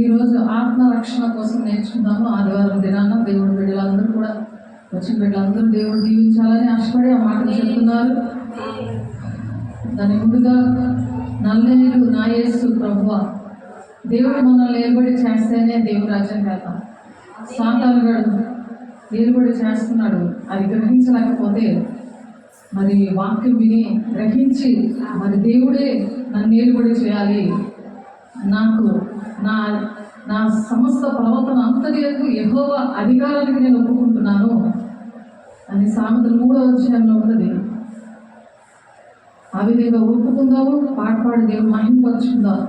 ఈరోజు ఆత్మరక్షణ కోసం నేర్చుకుందాము. ఆదివారం దినాన దేవుడి బిడ్డలందరూ కూడా వచ్చిన బిడ్డలందరూ దేవుడు దీవించాలని ఆశపడి ఆ మాటలు చెప్తున్నారు. దాని ముందుగా నల్లేరు నా యేసు ప్రభువా, దేవుడు మనల్ని ఏర్పడి చేస్తేనే దేవుడు రాజ్యం వెళ్తాం. సాతానుగాడు ఏర్పడి చేస్తున్నాడు, అది గ్రహించలేకపోతే మరి వాక్యం విని గ్రహించి మరి దేవుడే నన్ను ఏర్పడి చేయాలి, నాకు నా నా సమస్త ప్రవర్తన అంతటికు యెహోవా అధికారానికి నేను ఒప్పుకుంటున్నాను అని సామెతలు 3వ అధ్యాయంలో ఉన్నది. ఆ విధంగా ఒప్పుకుందాము, పాట పాడి దేవుడు మహిమపరుచుకుందాం.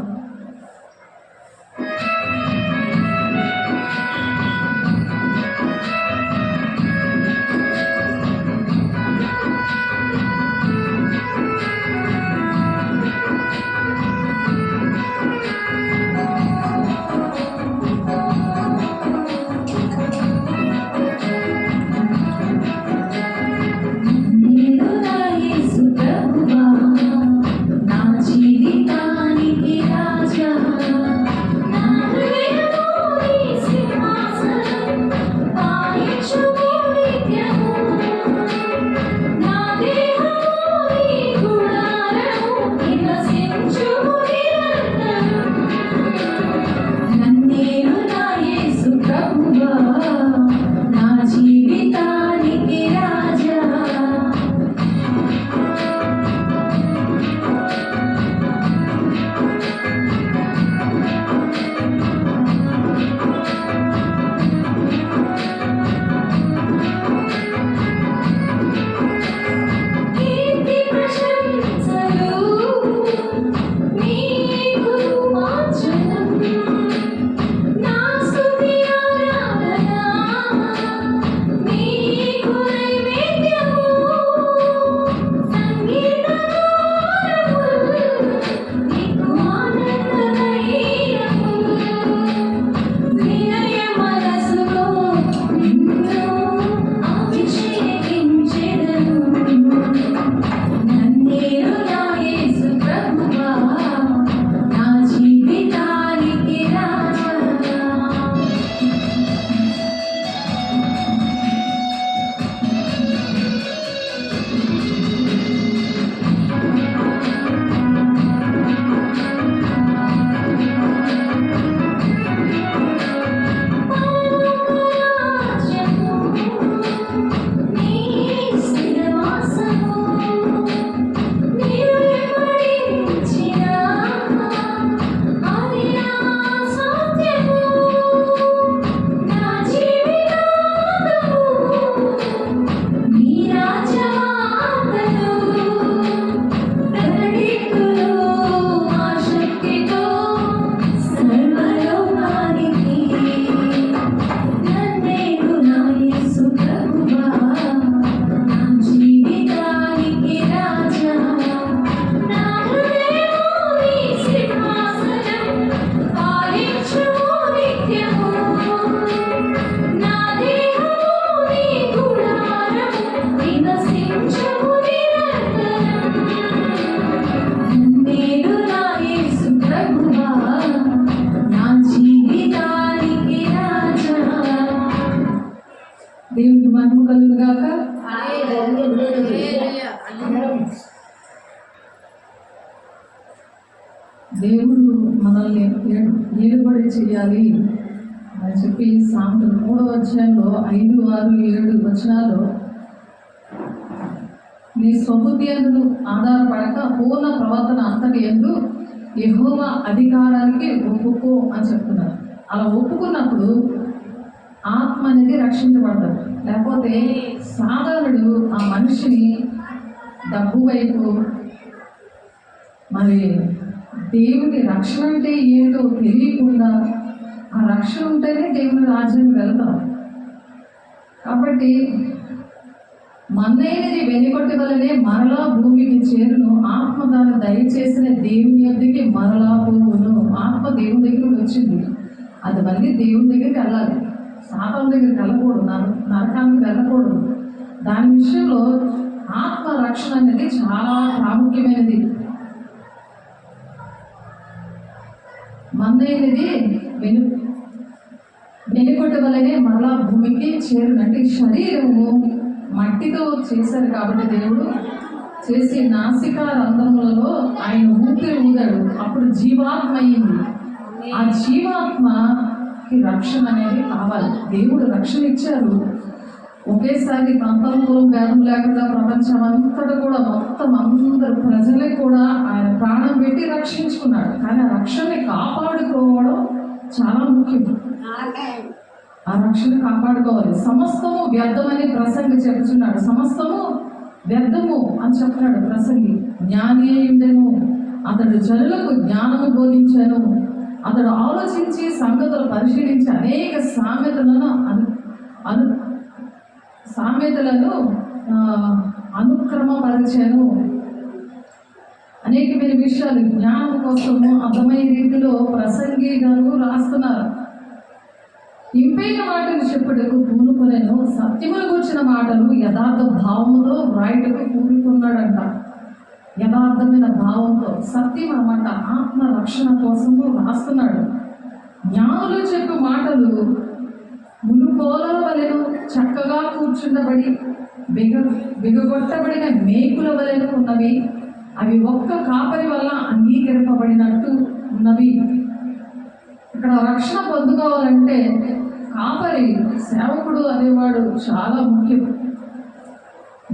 దేవుడికి మహిమ కలుగును గాక. దేవుడు మనల్ని ఏర్పడి చేయాలి అని చెప్పి సామెతలు 3వ అధ్యాయంలో 5, 6, 7 వచనాలు, నీ స్వబుద్ధి యందు ఆధారపడక పూర్ణ ప్రవర్తన అంతటి యందు యెహోవా అధికారానికి ఒప్పుకో అని చెప్తున్నారు. అలా ఒప్పుకున్నప్పుడు ఆత్మ అనేది రక్షించబడతాడు. లేకపోతే సాధారణుడు ఆ మనిషిని డబ్బు వైపు, మరి దేవుని రక్షణ అంటే ఏంటో తెలియకుండా, ఆ రక్షణ ఉంటేనే దేవుని రాజ్యానికి వెళ్తాం. కాబట్టి మన్నైనది వెనుకొట్టి వలనే మరలా భూమికి చేరును, ఆత్మ దాన్ని దయచేసిన దేవుని యొద్దకి మరలా పోవును. ఆత్మ దేవుని దగ్గరికి వచ్చింది, అది మళ్ళీ దేవుని దగ్గరికి వెళ్ళాలి. సాతాను దగ్గరికి వెళ్ళకూడదు, నరకానికి వెళ్ళకూడదు. దాని విషయంలో ఆత్మ రక్షణ అనేది చాలా ప్రాముఖ్యమైనది. మందైనది వెనుకొట్ట వలనే మరలా భూమికి చేరునంటే శరీరము మట్టితో చేశారు కాబట్టి దేవుడు చేసి నాసికా రంధ్రములలో ఆయన ఊపిరి ఊదాడు, అప్పుడు జీవాత్మ అయింది. ఆ జీవాత్మకి రక్షణ అనేది కావాలి. దేవుడు రక్షణ ఇచ్చారు. ఒకేసారి అంతర్మూలం భేదం లేకుండా ప్రపంచం అంతటా కూడా మొత్తం అందరు ప్రజలే కూడా ఆయన ప్రాణం పెట్టి రక్షించుకున్నాడు. కానీ ఆ రక్షణని కాపాడుకోవడం చాలా ముఖ్యం. ఆ రక్షణ కాపాడుకోవాలి. సమస్తము వ్యర్థమని ప్రసంగి చెప్తున్నాడు. సమస్తము వ్యర్థము అని చెప్తున్నాడు ప్రసంగి. జ్ఞాని అయిండెను, అతడు జనులకు జ్ఞానము బోధించాను, అతడు ఆలోచించి సంగతులు పరిశీలించి అనేక సామెతలను అనుక్రమపరిచాను. అనేకమైన విషయాలు జ్ఞానం కోసము అర్థమయ్యే రీతిలో ప్రసంగి గారు రాస్తున్నారు. ఇంపైన మాటలు చెప్పుటకు పూనుకొనెను, సత్యములు కూర్చిన మాటలు యథార్థ భావముతో వ్రాయటకు పూనుకున్నాడంట. యథార్థమైన భావంతో సత్యం అన్నమాట ఆత్మ రక్షణ కోసము రాస్తున్నాడు. జ్ఞానులు చెప్పే మాటలు మునుకోల వలెను చక్కగా కూర్చుండబడి బిగగొట్టబడిన మేకుల వలెను ఉన్నవి. అవి ఒక్క కాపరి వల్ల అంగీకరింపబడినట్టు ఉన్నవి. ఇక్కడ రక్షణ పొందుకోవాలంటే కాపరి సేవకుడు అనేవాడు చాలా ముఖ్యం.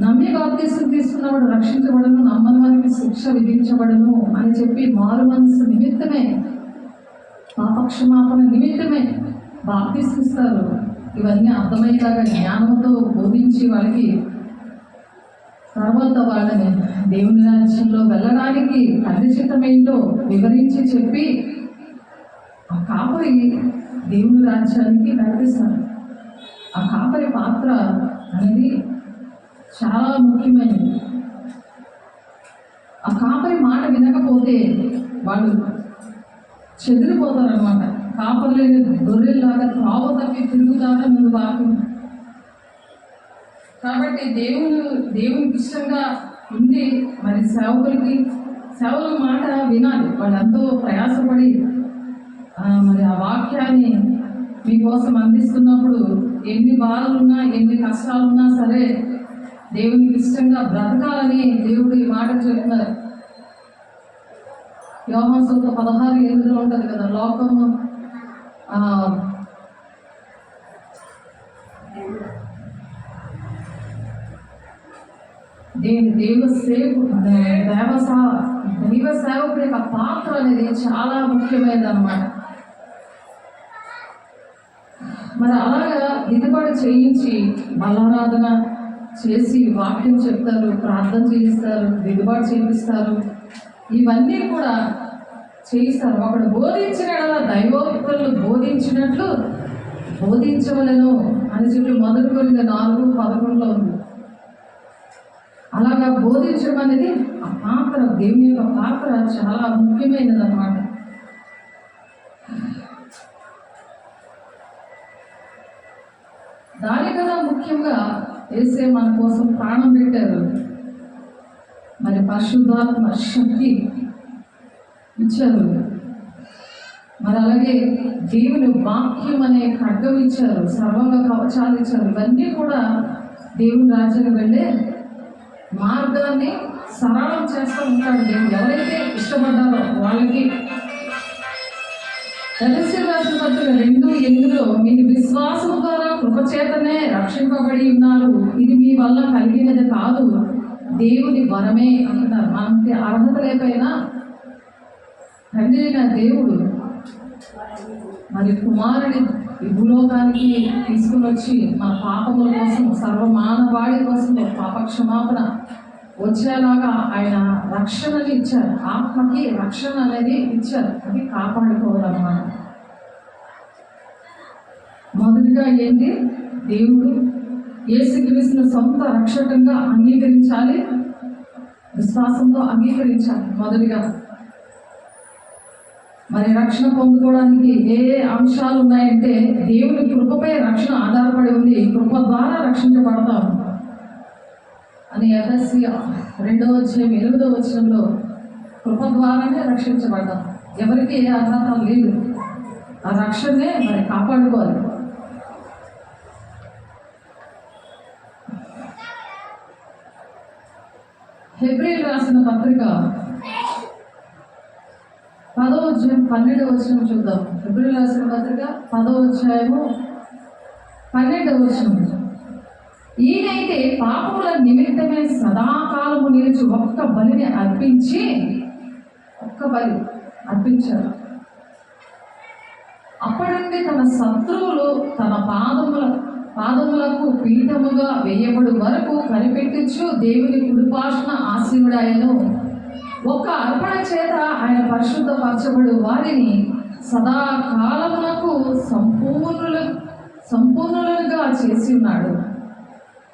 నమ్మి బాప్తిసం తీసుకున్నవాడు రక్షించబడను, నమ్మని వారికి శిక్ష విధించబడను అని చెప్పి మారు మనసు నిమిత్తమే, పాపక్షమాపణ నిమిత్తమే బాప్తిస్మిస్తారు. ఇవన్నీ అర్థమయ్యేలాగా జ్ఞానంతో బోధించి వాళ్ళకి తర్వాత వాళ్ళని దేవుని రాజ్యంలో వెళ్ళడానికి ఖచ్చితమేంటో వివరించి చెప్పి ఆ కాపరి దేవుని రాజ్యానికి నడిపిస్తారు. ఆ కాపరి పాత్ర అనేది చాలా ముఖ్యమైనది. ఆ కాపరి మాట వినకపోతే వాళ్ళు చెదిరిపోతారు అనమాట. కాపరి లేని గొర్రెల్లాగా త్రోవ తప్పి తిరుగుతారా ముందు వాక్యం. కాబట్టి దేవునికి ఇష్టంగా ఉండి మరి సేవకుల మాట వినాలి. వాళ్ళు ఎంతో ప్రయాసపడి మరి ఆ వాక్యాన్ని మీకోసం అందిస్తున్నప్పుడు ఎన్ని బాధలున్నా ఎన్ని కష్టాలున్నా సరే దేవునికి ఇష్టంగా బ్రతకాలని దేవుడు ఈ మాట చెప్తున్నారు. యోహాను సువార్త 16:8 ఉంటుంది కదా, లోకము దైవ సేవకుడి యొక్క పాత్ర అనేది చాలా ముఖ్యమైనది అన్నమాట. మరి అలాగా దిద్దుబాటు చేయించి బలారాధన చేసి వాక్యం చెప్తారు, ప్రార్థన చేయిస్తారు, దిద్దుబాటు చేయిస్తారు, ఇవన్నీ కూడా చేయిస్తారు. ఒకడు బోధించిన దైవోక్తులు బోధించినట్లు బోధించవలను అని చెప్పి 1 కొరింథీ 4:11 ఉంది. అలాగా బోధించడం అనేది ఆ పాత్ర, దేవుని యొక్క పాత్ర చాలా ముఖ్యమైనది అన్నమాట. దానికన్నా ముఖ్యంగా యేసే మన కోసం ప్రాణం పెట్టారు. మరి పరిశుద్ధాత్మ శక్తి ఇచ్చారు. మరి అలాగే దేవుని వాక్యం అనే ఖడ్గం ఇచ్చారు, సర్వంగ కవచాలు ఇచ్చారు. ఇవన్నీ కూడా దేవుని రాజ్యానికి వెళ్ళే మార్గాన్ని సరళం చేస్తూ ఉంటాడు దేవుడు. ఎవరైతే ఇష్టపడ్డారో వాళ్ళకి. రహస్యరాశి పత్రిక 2:8 మీరు విశ్వాసము ద్వారా కృపచేతనే రక్షింపబడి ఉన్నారు, ఇది మీ వల్ల కలిగినది కాదు, దేవుని వరమే అంటున్నారు. మనకి అర్హత లేకపోయినా తండ్రి అయిన దేవుడు మరి కుమారుని ఈ భూలోకానికి తీసుకుని వచ్చి మన పాపముల కోసం, సర్వమానవాడి కోసం పాపక్షమాపణ వచ్చేలాగా ఆయన రక్షణని ఇచ్చారు. ఆత్మకి రక్షణ అనేది ఇచ్చారు. అది కాపాడుకోవాలన్నమాట. మొదటిగా ఏంటి, దేవుడు యేసుక్రీస్తును సొంత రక్షకంగా అంగీకరించాలి, విశ్వాసంతో అంగీకరించాలి మొదటిగా. మరి రక్షణ పొందుకోవడానికి ఏ అంశాలు ఉన్నాయంటే దేవుని కృపపై రక్షణ ఆధారపడి ఉంది. కృప ద్వారా రక్షించబడతాం అని ఎఫెసీ 2:8 కృప ద్వారానే రక్షించబడ్డాం. ఎవరికి ఏ అర్హత లేదు. ఆ రక్షణనే మరి కాపాడుకోవాలి. హెబ్రీయులకు రాసిన పత్రిక 10వ అధ్యాయం 12వ వచనం చూద్దాం. హెబ్రీయులకు రాసిన పత్రిక 10వ అధ్యాయము 12వ వచనం. ఈయనైతే పాపముల నిమిత్తమే సదాకాలము నిలిచి ఒక్క బలిని అర్పించారు. అప్పటి నుండి తన శత్రువులు తన పాదములకు పీఠముగా వేయబడు వరకు కనిపెట్టించు దేవుని కుడిపార్శ్వన ఆసీనుడాయను. ఒక్క అర్పణ చేత ఆయన పరిశుద్ధపరచబడు వారిని సదాకాలమునకు సంపూర్ణులుగా చేసి ఉన్నాడు.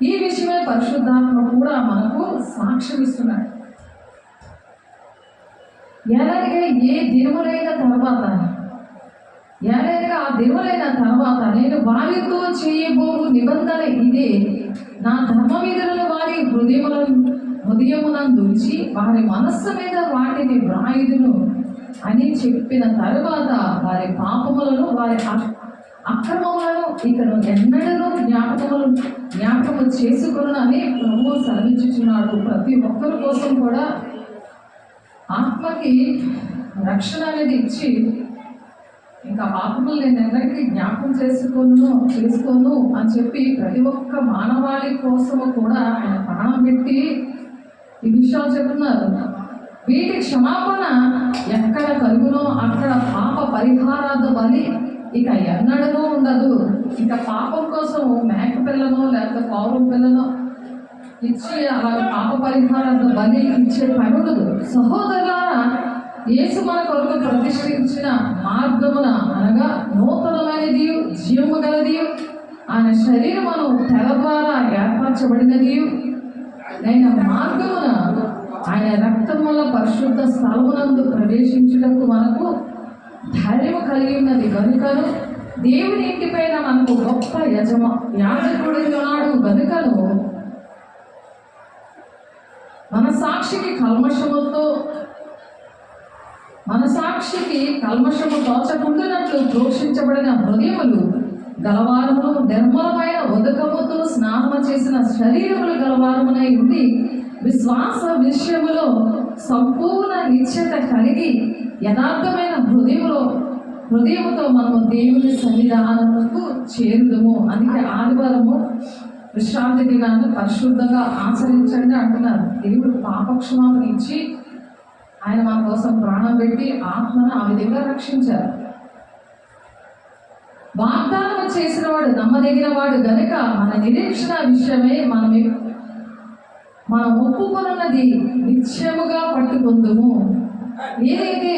ఈ విషయమే పరిశుద్ధాత్మ కూడా మనకు సాక్ష్యం ఇస్తున్నాడు. ఎలాగే ఆ దినములైన తర్వాత నేను వారితో చేయబోవు నిబంధన ఇదే, నా ధర్మ విధులను వారి హృదయమునందుంచి వారి మనస్సు మీద వాటిని వ్రాయుదును అని చెప్పిన తరువాత వారి పాపములను వారి అక్రమములను ఇకను ఎన్నడూ జ్ఞాపకము చేసుకుని ప్రభువు సెలవించుచున్నాడు. ప్రతి ఒక్కరి కోసం కూడా ఆత్మకి రక్షణ అనేది ఇచ్చి, ఇంకా పాపములు నేను ఎన్నటికీ జ్ఞాపకం చేసుకోను అని చెప్పి ప్రతి ఒక్క మానవాళి కోసము కూడా ఆయన ప్రాణం పెట్టి ఈ విషయాలు చెప్తున్నారు. వీటి క్షమాపణ ఎక్కడ కలుగునో అక్కడ పాప పరిహారార్థ బలి ఇక ఎన్నడూ ఉండదు. ఇక పాపం కోసం మేక పిల్లను లేకపోతే పౌరం పిల్లను ఇచ్చి అలా పాప పరిహారార్థ బలి ఇచ్చే పని ఉండదు. సహోదరులారా, యేసు మన కొరకు ప్రతిష్ఠించిన మార్గమున అనగా నూతనమైనది జీవము గలది ఆయన శరీరమును తెర ద్వారా ఏర్పరచబడినది అయిన మార్గమున ఆయన రక్తముల పరిశుద్ధ స్థలమునందు ప్రవేశించుటకు మనకు ధైర్యము కలిగి ఉన్నది కనుకను దేవుని ఇంటిపైన మనకు గొప్ప యాజకుడు ఉన్నాడు కనుకను మన సాక్షికి కల్మషము తోచకుండానట్లు ప్రోక్షించబడిన హృదయములు గలవారమును నిర్మలమైన ఉదకముతో స్నానము చేసిన శరీరములు గలవారమునై ఉండి విశ్వాస విషయములో సంపూర్ణ నిశ్చయత కలిగి యథార్థమైన హృదయముతో మనము దేవుని సన్నిధానముకు చేరుదము. అందుకే ఆదివారము విశ్రాంతి దినాన్ని పరిశుద్ధంగా ఆచరించండి అంటున్నారు. దేవుడు పాపక్షమాపణ ఇచ్చి ఆయన మన కోసం ప్రాణం పెట్టి ఆత్మను ఆ విధంగా రక్షించారు. వాగ్దానం చేసిన వాడు నమ్మదగిన వాడు గనుక మన నిరీక్షణ విషయమే మనం ఒప్పుకొన్నది నిశ్చయముగా పట్టుకుందుము. ఏదైతే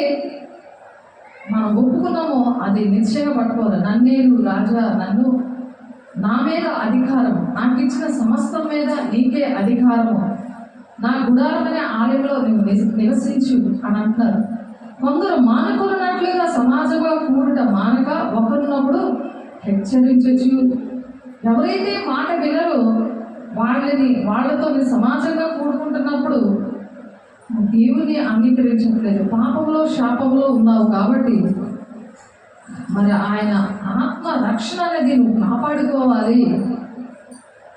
మనం ఒప్పుకున్నామో అది నిశ్చయంగా పట్టుకోవాలి. నన్నేరు రాజా, నా మీద అధికారం, నాకు ఇచ్చిన సమస్తం మీద నీకే అధికారము, నా గుడారమనే ఆలయంలో నువ్వు నివసించు అని అంటున్నారు. కొందరు మానుకున్నట్లుగా సమాజంగా కూడుట మానక ఒకరినప్పుడు హెచ్చరించచ్చు. ఎవరైతే మాట వినరో వాళ్ళతో సమాజంగా కూడుకుంటున్నప్పుడు దేవుని అంగీకరించట్లేదు, పాపంలో శాపంలో ఉన్నావు. కాబట్టి మరి ఆయన ఆత్మ రక్షణ అనేది నువ్వు కాపాడుకోవాలి.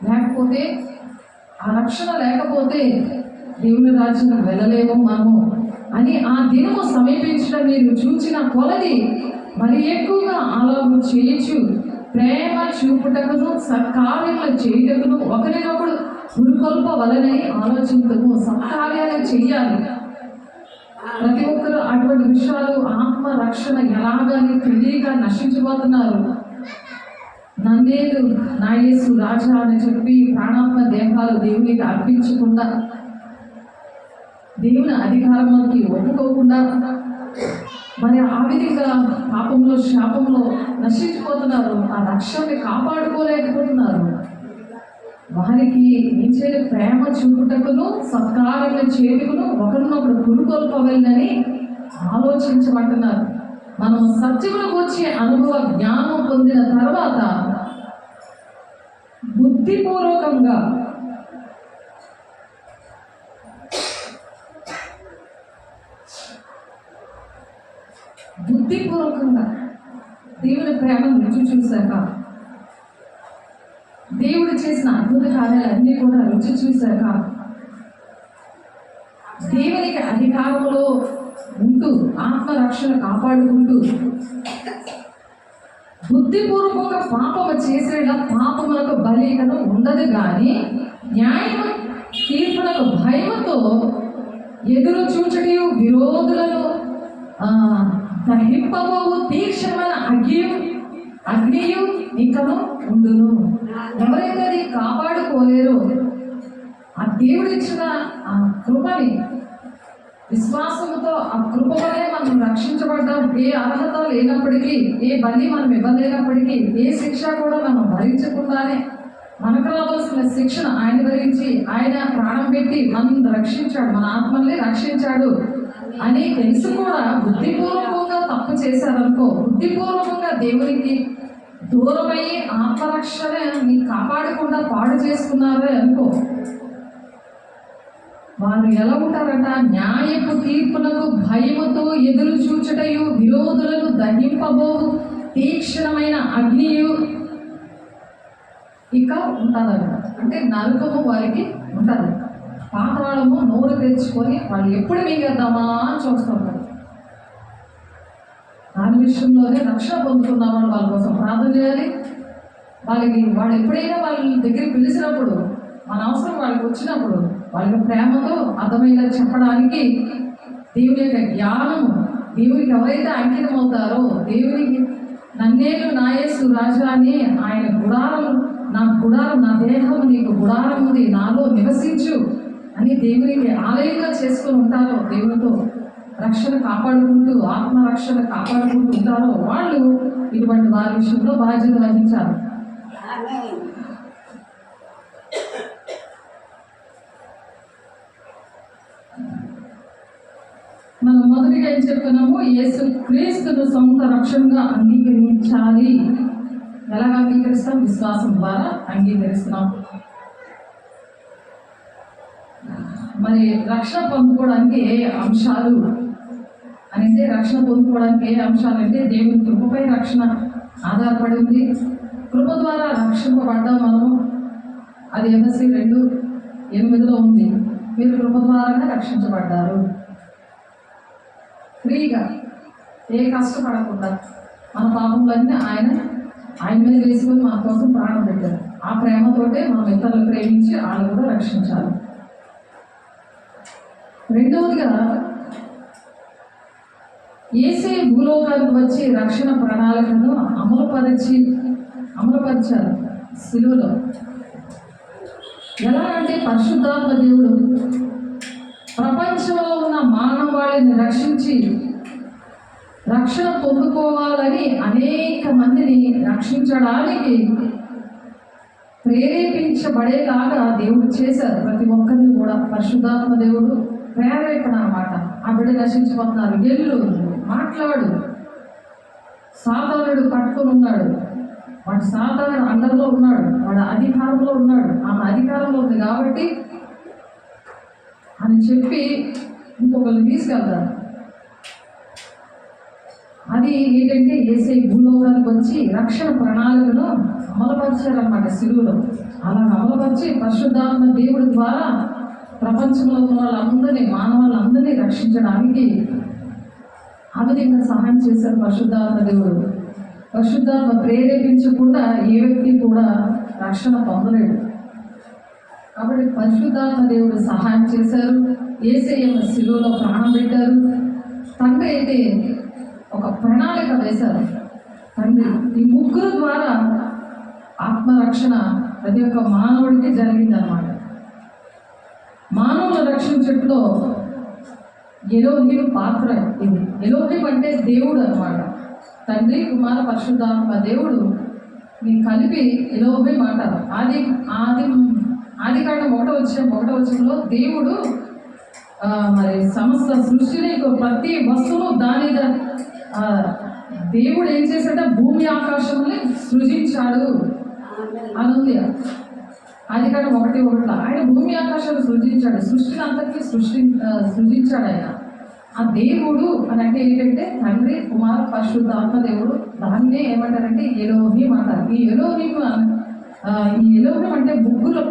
లేకపోతే ఆ రక్షణ లేకపోతే దేవుని రాజ్యం వెళ్ళలేము మనము అని ఆ దినము సమీపించడం మీరు చూచిన కొలది మరి ఎక్కువగా ఆలోచన చేయొచ్చు. ప్రేమ చూపుటకును సత్కార్యములు చేయుటకును ఒకరినొకడు పురుకొల్పవలనని ఆలోచించము. సత్కార్యాలు చెయ్యాలి. ప్రతి ఒక్కరు అటువంటి విషయాలు ఆత్మ రక్షణ ఎలాగని తెలియక నశించిపోతున్నారు. నన్నేలు నా యేసు రాజా అని చెప్పి ప్రాణాత్మ దేహాలు దేవునికి అర్పించకుండా దేవుని అధికారంలోకి ఒప్పుకోకుండా మరి ఆ విధంగా పాపంలో శాపంలో నశించిపోతున్నారు. ఆ రక్షణని కాపాడుకోలేకపోతున్నారు. వారికి నించే ప్రేమ చూపుటకును సత్కార్యములు చేయుటకును ఒకరినొకరు పురుకొల్పవలెనని ఆలోచించమంటున్నారు. మనం సత్యములకు వచ్చే అనుభవ జ్ఞానం పొందిన తర్వాత బుద్ధిపూర్వకంగా దేవుని ప్రేమను రుచి చూశాక, దేవుడు చేసిన అద్భుత కార్యాలన్నీ కూడా రుచి చూశాక, దేవునికి అధికారంలో ఉంటూ ఆత్మరక్షణ కాపాడుకుంటూ బుద్ధిపూర్వకంగా పాపము చేసేలా పాపములకు బలీకను ఉండదు, కానీ న్యాయము తీర్పులకు భయముతో ఎదురు చూచటి విరోధులను దహింపబోవు తీక్షణమైన అగ్నియు ఇంకను ఉండును. ఎవరైతే అది కాపాడుకోలేరో ఆ దేవుడు ఇచ్చిన ఆ కృపని విశ్వాసముతో ఆ కృప వల్లే మనం రక్షించబడ్డాం. ఏ అర్హత లేనప్పటికీ, ఏ బలి మనం ఇవ్వలేనప్పటికీ, ఏ శిక్ష కూడా మనం భరించకుండానే మనకు రావాల్సిన శిక్షణ ఆయన భరించి ఆయన ప్రాణం పెట్టి మనం రక్షించాడు, మన ఆత్మల్ని రక్షించాడు అని తెలిసి కూడా బుద్ధిపూర్వకంగా తప్పు చేశారనుకో, బుద్ధిపూర్వకంగా దేవునికి దూరమయ్యి ఆత్మరక్షణని కాపాడకుండా పాడు చేసుకున్నారే అనుకో, వారు ఎలా ఉంటారంట? న్యాయపు తీర్పులకు భయముతో ఎదురు చూచుటయు విరోధులను దహింపబోవు తీక్షణమైన అగ్నియు ఇక ఉంటుందంట. అంటే నరకము వారికి ఉంటుంది. పాతాళము నోరు తెచ్చుకొని వాళ్ళు ఎప్పుడు మింగేద్దామా అని చూస్తుంటారు. దాని విషయంలోనే రక్షణ పొందుతున్న వాళ్ళ కోసం ప్రార్థన చేయాలి. వాళ్ళు ఎప్పుడైనా వాళ్ళ దగ్గరికి పిలిచినప్పుడు, మన అవసరం వాళ్ళకి వచ్చినప్పుడు వాళ్ళకి ప్రేమతో అర్థమైనా చెప్పడానికి దేవుని యొక్క జ్ఞానము, దేవునికి ఎవరైతే అంకితం అవుతారో, దేవునికి నన్నేలు నాయసు రాజా అని ఆయన గుడారము, నా గుడారం, నా దేహము నీకు గుడారం ఉంది, నాలో నివసించు అని దేవునికి ఆలయంగా చేసుకొని ఉంటారో, దేవునితో రక్షణ కాపాడుకుంటూ ఆత్మరక్షణ కాపాడుకుంటూ ఉంటారో వాళ్ళు ఇటువంటి వారి విషయంలో బాధ్యత వహించాలి. మనం మొదటిగా ఏం చెప్తున్నాము? యేసు క్రీస్తును సొంత రక్షణగా అంగీకరించాలి. ఎలాగ అంగీకరిస్తాం? విశ్వాసం ద్వారా అంగీకరిస్తున్నాం. మరి రక్షణ పొందుకోవడానికి ఏ అంశాలు అంటే, రక్షణ పొందుకోవడానికి ఏ అంశాలు అంటే, దేవుని కృపపై రక్షణ ఆధారపడి ఉంది. కృప ద్వారా రక్షింపబడ్డాం మనము. అది ఎఫెసీ 2:8 ఉంది. మీరు కృప ద్వారానే రక్షించబడ్డారు. ఫ్రీగా, ఏ కష్టపడకుండా మన పాపములన్నీ ఆయన మీద వేసుకొని మన కోసం ప్రాణం పెట్టారు. ఆ ప్రేమతోటే మనం ఇతరులు ప్రేమించి వాళ్ళు కూడా రక్షించాలి. రెండవదిగా, యేసయ్య భూలోకానికి వచ్చి రక్షణ ప్రణాళికను అమలుపరిచారు సిలువలో. ఎలా అంటే, పరిశుద్ధాత్మ దేవుడు ప్రపంచంలో ఉన్న మానవాళిని రక్షించి రక్షణ పొందుకోవాలని అనేక మందిని రక్షించడానికి ప్రేరేపించబడేలాగా దేవుడు చేశారు. ప్రతి ఒక్కరిని కూడా పరిశుద్ధాత్మ దేవుడు ప్రేరేపణ అన్నమాట. ఆ బిడ్డ రక్షించబోతున్నారు, ఎల్లు మాట్లాడు. సాతానుడు పట్టుకొని ఉన్నాడు, వాడు సాతాను అండర్లో ఉన్నాడు, వాడు అధికారంలో ఉన్నాడు, ఆమె అధికారంలో ఉంది కాబట్టి అని చెప్పి ఇంకొకరిని తీసుకెళ్తారు. అది ఏంటంటే, యేసయ్య భూలోకానికి వచ్చి రక్షణ ప్రణాళికను అమలుపరిచారన్నమాట సిలువలో. అలా అమలుపరిచి పరిశుద్ధాత్మ దేవుడి ద్వారా ప్రపంచంలో ఉన్న వాళ్ళందరినీ, మానవాళ్ళందరినీ రక్షించడానికి ఆ విధంగా సహాయం చేశారు పరిశుద్ధాత్మ దేవుడు. పరిశుద్ధాత్మ ప్రేరేపించకుండా ఏ వ్యక్తి కూడా రక్షణ పొందలేడు. కాబట్టి పరిశుద్ధాత్మ దేవుడు సహాయం చేశారు. యేసయ్య సిలువలో ప్రాణం పెట్టారు. తండ్రి అయితే ఒక ప్రణాళిక వేశారు. తండ్రి ఈ ముగ్గురు ద్వారా ఆత్మరక్షణ ప్రతి ఒక్క మానవుడికి జరిగిందన్నమాట. మానవుల రక్షించట్లో ఎలోహిం పాత్ర ఇది. ఎలోహిం అంటే దేవుడు అన్నమాట. తండ్రి, కుమార, పరిశుద్ధాత్మ దేవుడు నీ కలిపి ఎలోహిం అంటారు. ఆదికాండం 1వ వచనంలో దేవుడు మరి సమస్త సృష్టిని, ప్రతి వస్తువును దేవుడు ఏం చేశాడంటే భూమి ఆకాశంని సృజించాడు అని ఉంది. ఆదికాండం 1:1 ఆయన భూమి ఆకాశాలు సృజించాడు. సృష్టిని అంతటినీ సృజించాడు ఆయన. ఆ దేవుడు అని అంటే ఏంటంటే తండ్రి, కుమార, పరిశుద్ధాత్మ దేవుడు. దాన్నే ఏమంటారంటే ఎలోహిం అంటారు. ఈ ఎలోహిం అంటే ముగ్గురు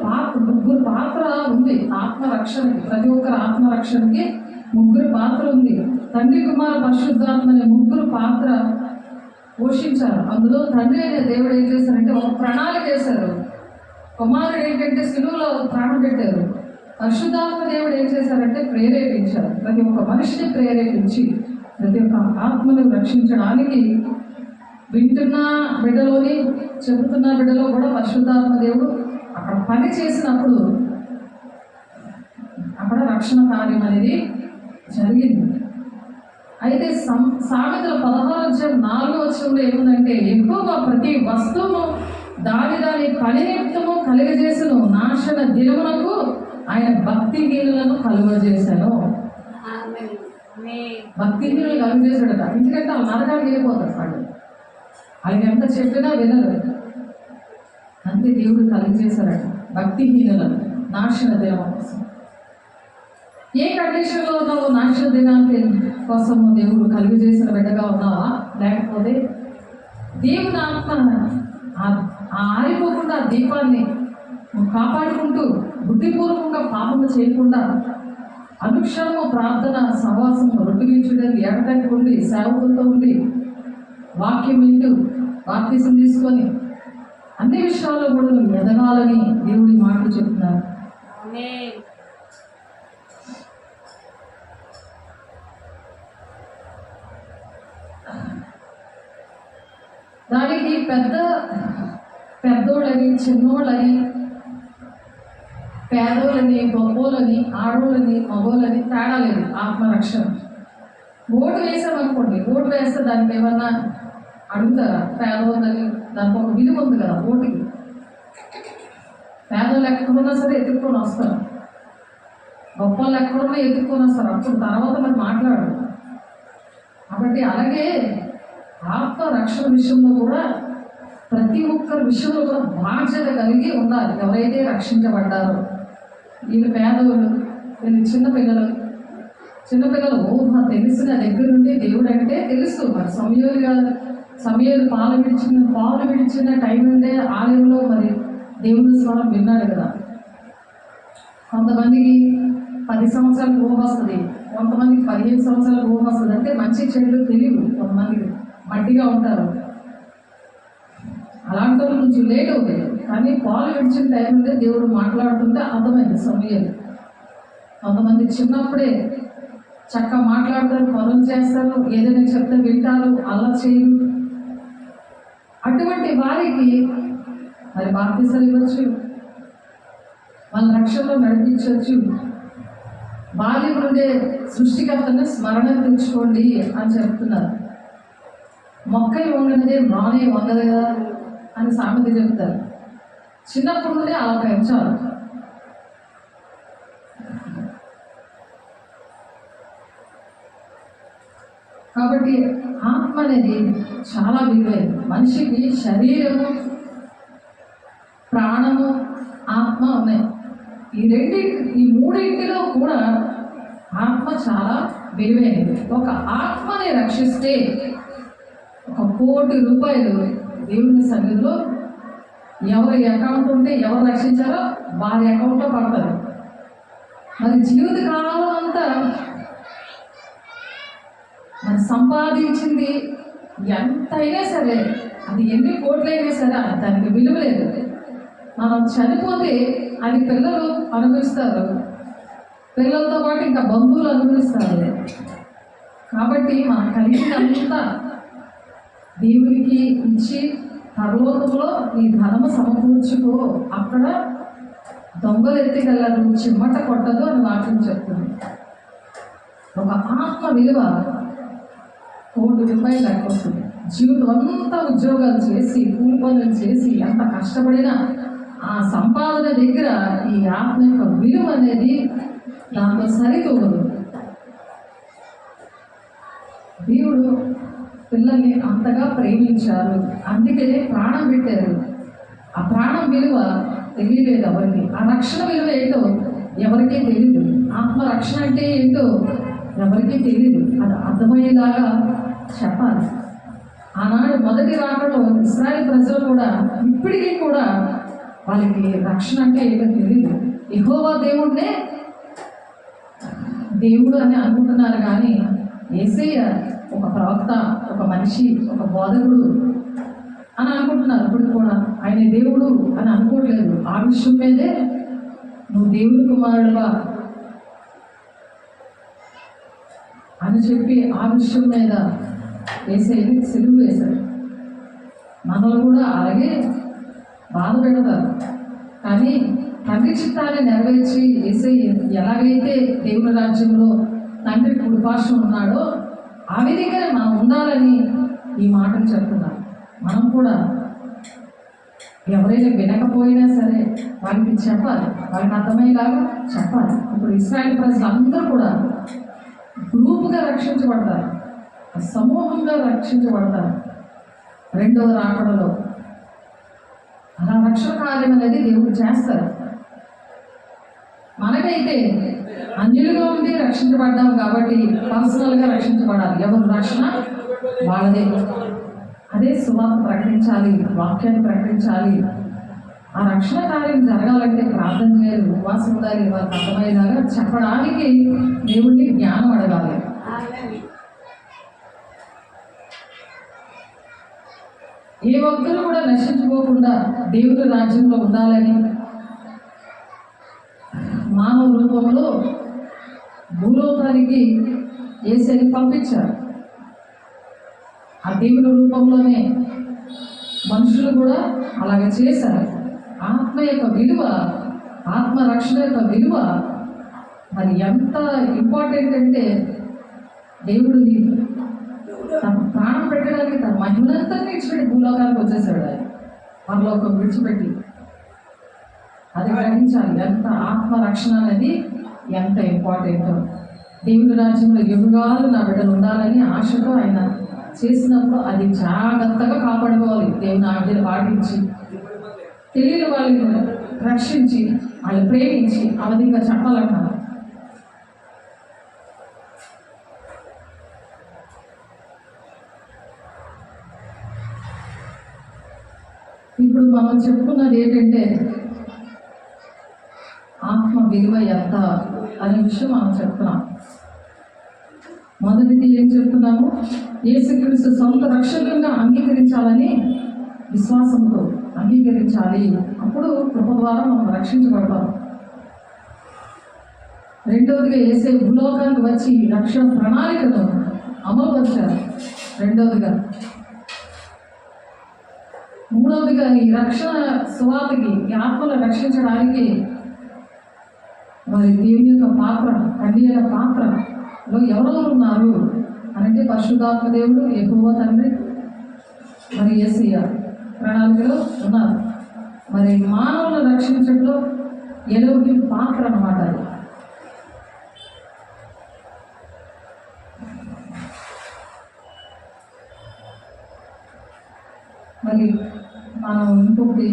పాత్ర ఉంది ఆత్మరక్షణకి. ప్రతి ఒక్కరు ఆత్మరక్షణకి ముగ్గురు పాత్ర ఉంది. తండ్రి, కుమార, పరిశుద్ధాత్మ అనే ముగ్గురు పాత్ర పోషించారు. అందులో తండ్రి అనే దేవుడు ఏం చేశారంటే ఒక ప్రణాళిక చేశారు. కుమారుడు ఏంటంటే సిలువలో ప్రాణం పెట్టారు. పరిశుద్ధాత్మ దేవుడు ఏం చేశారంటే ప్రేరేపించారు. ప్రతి ఒక్క మనిషిని ప్రేరేపించి ప్రతి ఒక్క ఆత్మను రక్షించడానికి వింటున్న బిడ్డలోని చెబుతున్న బిడ్డలో కూడా పరిశుద్ధాత్మ దేవుడు అక్కడ పని చేసినప్పుడు అక్కడ రక్షణ కార్యం అనేది జరిగింది. అయితే సామెతల 16:4 ఏముందంటే యెహోవా ప్రతి వస్తువును దాని పని నిమిత్తము కలిగజేసను, నాశన దినమునకు ఆయన భక్తిహీనులను కలుగజేశాను. భక్తిహీనులు కలుగజేశాడట. ఎందుకంటే ఆ నరకానికి వెళ్ళిపోతారు వాళ్ళు. ఆయన ఎంత చెప్పినా వినరు. అంతే దేవుడు కలుగజేశాడట భక్తిహీనులను నాశన దినం కోసం. ఏ కండిషన్లో ఉన్నావు? నాశన దినానికి కోసము దేవుడు కలుగజేసిన బిడ్డగా ఉన్నావా? లేకపోతే దేవుని ఆత్మ ఆరిపోకుండా దీపాన్ని కాపాడుకుంటూ బుద్ధిపూర్వకంగా పాపము చేయకుండా అనుక్షణము ప్రార్థన సహవాసము రొట్టిగించడానికి ఎడటానికి ఉండి సేవకులతో ఉండి వాక్యం వింటూ బాప్తిసం తీసుకొని అన్ని విషయాల్లో కూడా నువ్వు ఎదగాలని దేవుడి మాటలు చెప్తున్నారు. దానికి పెద్దోళ్ళని, చిన్నోళ్ళని, పేదోళ్ళని, గొప్పోళ్ళని, ఆడోళ్ళని, మగోళ్ళని తేడా లేదు. ఆత్మరక్షణ ఓటు వేసామనుకోండి, ఓటు వేస్తే దానికి ఏమన్నా అడుగుతారా? పేదోళ్ళని దానికి ఒక విలువ ఉంది కదా ఓటుకి. పేదోళ్ళు ఎక్కడున్నా సరే ఎత్తుక్కొని వస్తారు, గొప్పలు ఎక్కడున్నా ఎత్తుక్కొని వస్తారు. అప్పుడు తర్వాత మరి మాట్లాడరు. కాబట్టి అలాగే ఆత్మరక్షణ విషయంలో కూడా ప్రతి ఒక్కరి విషయంలో కూడా బాధ్యత కలిగి ఉండాలి. ఎవరైతే రక్షించబడ్డారో వీళ్ళు పేదోళ్ళు, వీళ్ళు చిన్నపిల్లలు ఊహ తెలిసిన దగ్గర నుండి దేవుడు అంటే తెలుసు. మరి సమయాలు పాలు విడిచిన టైం నుండే ఆలయంలో మరి దేవుని స్వరం విన్నాడు కదా. కొంతమందికి 10 సంవత్సరాలకు ఊహ వస్తుంది, కొంతమందికి 15 సంవత్సరాలకు ఊహ వస్తుంది. అంటే మంచి చెడులు తెలియదు. కొంతమందికి మట్టిగా ఉంటారు. అలాంటి వాళ్ళు కొంచెం లేట్ అవుతుంది. కానీ పాలు విడిచిన టైం నుండే దేవుడు మాట్లాడుతుంటే అర్థమైంది సమయాలు. కొంతమంది చిన్నప్పుడే చక్కగా మాట్లాడతారు, పనులు చేస్తారు, ఏదైనా చెప్తే వింటారు, అలా చేయరు. అటువంటి వారికి మరి బాప్తిసాలు ఇవ్వచ్చు, వాళ్ళ రక్షణలో నడిపించవచ్చు. బాల్యం నుండే సృష్టికర్తను స్మరణ తెచ్చుకోండి అని చెప్తున్నారు. మొక్కై వంగనదే మానే వంగదు కదా అని సామెత చెప్తారు. చిన్నప్పుడు నుండే అలా పెంచాలి. కాబట్టి ఆత్మ అనేది చాలా విలువైంది. మనిషికి శరీరము, ప్రాణము, ఆత్మ ఉన్నాయి. ఈ మూడింటిలో కూడా ఆత్మ చాలా విలువైనది. ఒక ఆత్మని రక్షిస్తే 1 కోటి రూపాయలు దేవుని సన్నిధిలో ఎవరి అకౌంట్ ఉంటే ఎవరు రక్షించారో వారి అకౌంట్లో పడతారు. మరి జీవితకాలం అంతా మరి సంపాదించింది ఎంతైనా సరే, అది ఎన్ని కోట్లైనా సరే దానికి విలువ లేదు. మనం చనిపోతే అది పిల్లలు అనుభవిస్తారు, పిల్లలతో పాటు ఇంకా బంధువులు అనుభవిస్తారు. కాబట్టి మనం కలిగినంతా దేవునికి ఇచ్చి పరలోకంలో నీ ధనము సమకూర్చుకో, అక్కడ దొంగలు ఎత్తికెళ్ళరు, చిమ్మట కొట్టదు అని వాక్యం చెప్తుంది. ఒక ఆత్మ విలువ 1 కోటి రూపాయలు లెక్కొస్తుంది. జీవితం అంతా ఉద్యోగాలు చేసి, కూలి పనులు చేసి, ఎంత కష్టపడినా ఆ సంపాదన దగ్గర ఈ ఆత్మ యొక్క విలువ అనేది దాంతో సరితూగదు. దేవుడు పిల్లల్ని అంతగా ప్రేమించారు, అందుకే ప్రాణం పెట్టారు. ఆ ప్రాణం విలువ తెలియలేదు ఎవరికి. ఆ రక్షణ విలువ ఏంటో ఎవరికీ తెలియదు. ఆత్మ రక్షణ అంటే ఏంటో ఎవరికీ తెలియదు. అది అర్థమయ్యేలాగా చెప్పాలి. ఆనాడు మొదటి రాకడలో ఇశ్రాయేల్ ప్రజలు కూడా ఇప్పటికీ కూడా వాళ్ళకి రక్షణ అంటే ఏంటో తెలియదు. యెహోవా దేవుడినే దేవుడు అని అనుకుంటున్నారు, కానీ యేసయ్య ఒక ప్రవక్త, ఒక మనిషి, ఒక బోధకుడు అని అనుకుంటున్నారు. ఇప్పుడు కూడా ఆయన దేవుడు అని అనుకోవట్లేదు. ఆ విషయం మీదే నువ్వు దేవుడి కుమారుడువా అని చెప్పి ఆ విషయం మీద యేసయ్యని సిలువ వేశారు. మనల్ని కూడా అలాగే బాధ పెడతారు, కానీ తండ్రి చిత్తాన్ని నెరవేర్చి యేసయ్య ఎలాగైతే దేవుని రాజ్యంలో తండ్రి కుడిపార్శ్వం ఉన్నాడో ఆ విధంగా మనం ఉండాలని ఈ మాటలు చెప్తున్నారు. మనం కూడా ఎవరైనా వినకపోయినా సరే వాళ్ళకి చెప్పాలి, వాళ్ళకి అర్థమయ్యేలాగా చెప్పాలి. ఇప్పుడు ఇశ్రాయేల్ ప్రజలందరూ కూడా గ్రూపుగా రక్షించబడతారు, సమూహంగా రక్షించబడతారు రెండవ రాకడలో. అలా రక్షణ కార్యం అనేది దేవుడు చేస్తారు. మనకైతే అన్యులుగా ఉండి రక్షించబడ్డాం కాబట్టి పర్సనల్గా రక్షించబడాలి. ఎవరు రక్షణ వాళ్ళదే. అదే సువార్త ప్రకటించాలి, వాక్యాన్ని ప్రకటించాలి. ఆ రక్షణ కార్యం జరగాలంటే ప్రార్థన చేయాలి, ఉపవాసం ఉండాలి, వాళ్ళకి అర్థమయ్యేలాగా చెప్పడానికి దేవుడిని జ్ఞానం అడగాలి. ఏ ఒక్కరు కూడా నశించుకోకుండా దేవుడి రాజ్యంలో ఉండాలని మానవ రూపంలో భూలోకానికి యేసయ్యని పంపించారు. ఆ దేవుని రూపంలోనే మనుషులు కూడా అలాగే చేశారు. ఆత్మ యొక్క విలువ, ఆత్మ రక్షణ యొక్క విలువ మరి ఎంత ఇంపార్టెంట్ అంటే దేవుడు తన ప్రాణం పెట్టడానికి తన మహిమనంతా విడిచిపెట్టి భూలోకానికి వచ్చేసాడు. ఆయన పరలోకం విడిచిపెట్టి. అది గ్రహించాలి ఎంత ఆత్మ రక్షణ అనేది ఎంత ఇంపార్టెంటో. దేవుని రాజ్యంలో యుగాలు నా బిడ్డలు ఉండాలని ఆశతో ఆయన చేసినప్పుడు అది జాగ్రత్తగా కాపాడుకోవాలి. దేవుని ఆజ్ఞలు పాటించి తెలియని వాళ్ళని రక్షించి వాళ్ళు ప్రేమించి ఆ విధంగా చెప్పాలన్నారు. ఇప్పుడు మనం చెప్పుకున్నది ఏంటంటే ఆత్మ విలువ ఎంత అనే విషయం మనం చెప్తున్నాం. మొదటిది ఏం చెప్తున్నాము? యేసుక్రీస్తు సొంత రక్షకులుగా అంగీకరించాలని విశ్వాసంతో అంగీకరించాలి. అప్పుడు కృప ద్వారా మనం రక్షించబడతాం. రెండవదిగా యేసయ్య భూలోకానికి వచ్చి రక్షణ ప్రణాళికను అమలుపరిచారు. రెండవదిగా మూడవదిగా ఈ రక్షణ సువార్తకి ఈ ఆత్మను రక్షించడానికి మరి దేవుని యొక్క పాత్ర, తండ్రి యొక్క పాత్రలో ఎవరెవరు ఉన్నారు అంటే పరిశుద్ధాత్మ దేవుడు, యెహోవా తండ్రి, మరి యేసయ్య ప్రణాళికలో ఉన్నారు. మరి మానవులను రక్షించడంలో ఎలోహిం పాత్ర అన్నమాట. మరి మనం ఇంకొకటి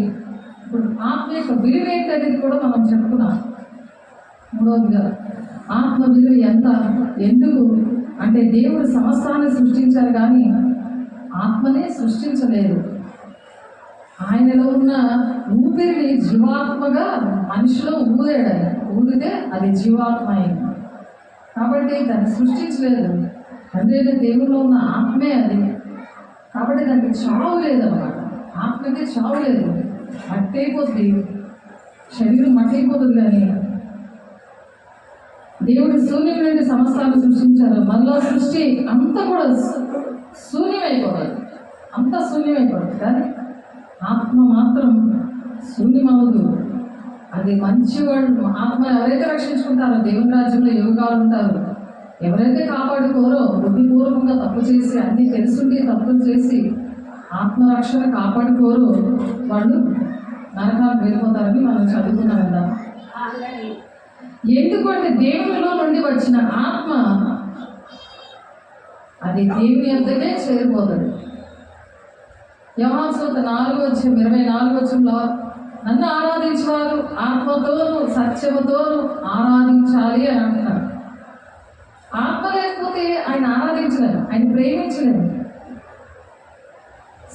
ఇప్పుడు ఆత్మ యొక్క విలువ ఏంటనేది కూడా మనం చెప్పుకున్నాం. మూడవదిగా ఆత్మ విలువ ఎంత, ఎందుకు అంటే దేవుడు సమస్తాన్ని సృష్టించారు కానీ ఆత్మనే సృష్టించలేదు. ఆయనలో ఉన్న ఊపిరిని జీవాత్మగా మనిషిలో ఊదాడు. ఆయన ఊదితే అది జీవాత్మ అయింది. కాబట్టి దాన్ని సృష్టించలేదు. అంటే దేవుల్లో ఉన్న ఆత్మే అది. కాబట్టి దానికి చావు లేదన్నమాట. ఆత్మకి చావు లేదు. మట్టి అయిపోద్ది, శరీరం మట్టి అయిపోతుంది. కానీ దేవుడు శూన్యం నుండి సమస్తాన్ని సృష్టించారు. మనలో సృష్టి అంతా కూడా శూన్యమైపోతుంది, అంతా శూన్యమైపోతుంది. కానీ ఆత్మ మాత్రం శూన్యమవదు. అది మంచివాడు. ఆత్మ ఎవరైతే రక్షించుకుంటారో దేవుని రాజ్యంలో యుగాలు ఉంటారు. ఎవరైతే కాపాడుకోరో, బుద్ధిపూర్వకంగా తప్పు చేసి అన్నీ తెలుసుండి తప్పులు చేసి ఆత్మరక్షణ కాపాడుకోరు, వాళ్ళు నరకాలకు వెళ్ళిపోతారని మనం చదువుకున్నాం కదా. ఎందుకంటే దేవునిలో నుండి వచ్చిన ఆత్మ అది దేవుని అంతకే చేరిపోతుంది. యోహాను సువార్త 4:24 నన్ను ఆరాధించేవారు ఆత్మతోను సత్యముతోను ఆరాధించాలి అని అంటున్నారు. ఆత్మను లేకపోతే ఆయన ఆరాధించలేము, ఆయన ప్రేమించలేము,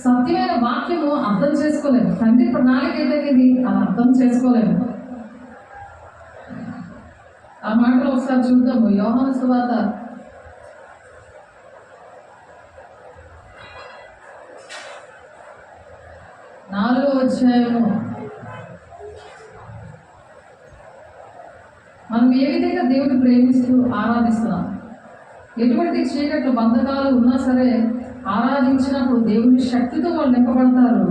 సత్యమైన వాక్యము అర్థం చేసుకోలేము, తండ్రి ప్రణాళిక ఏదైతే అది అర్థం చేసుకోలేము. ఆ మాటలు ఒకసారి చూద్దాము. యోహాను సువార్త 4వ అధ్యాయము. మనం ఏ విధంగా దేవుడిని ప్రేమిస్తూ ఆరాధిస్తున్నాం, ఎటువంటి చీకట్లు బంధకాలు ఉన్నా సరే ఆరాధించినప్పుడు దేవుని శక్తితో వాళ్ళు నింపబడతారు.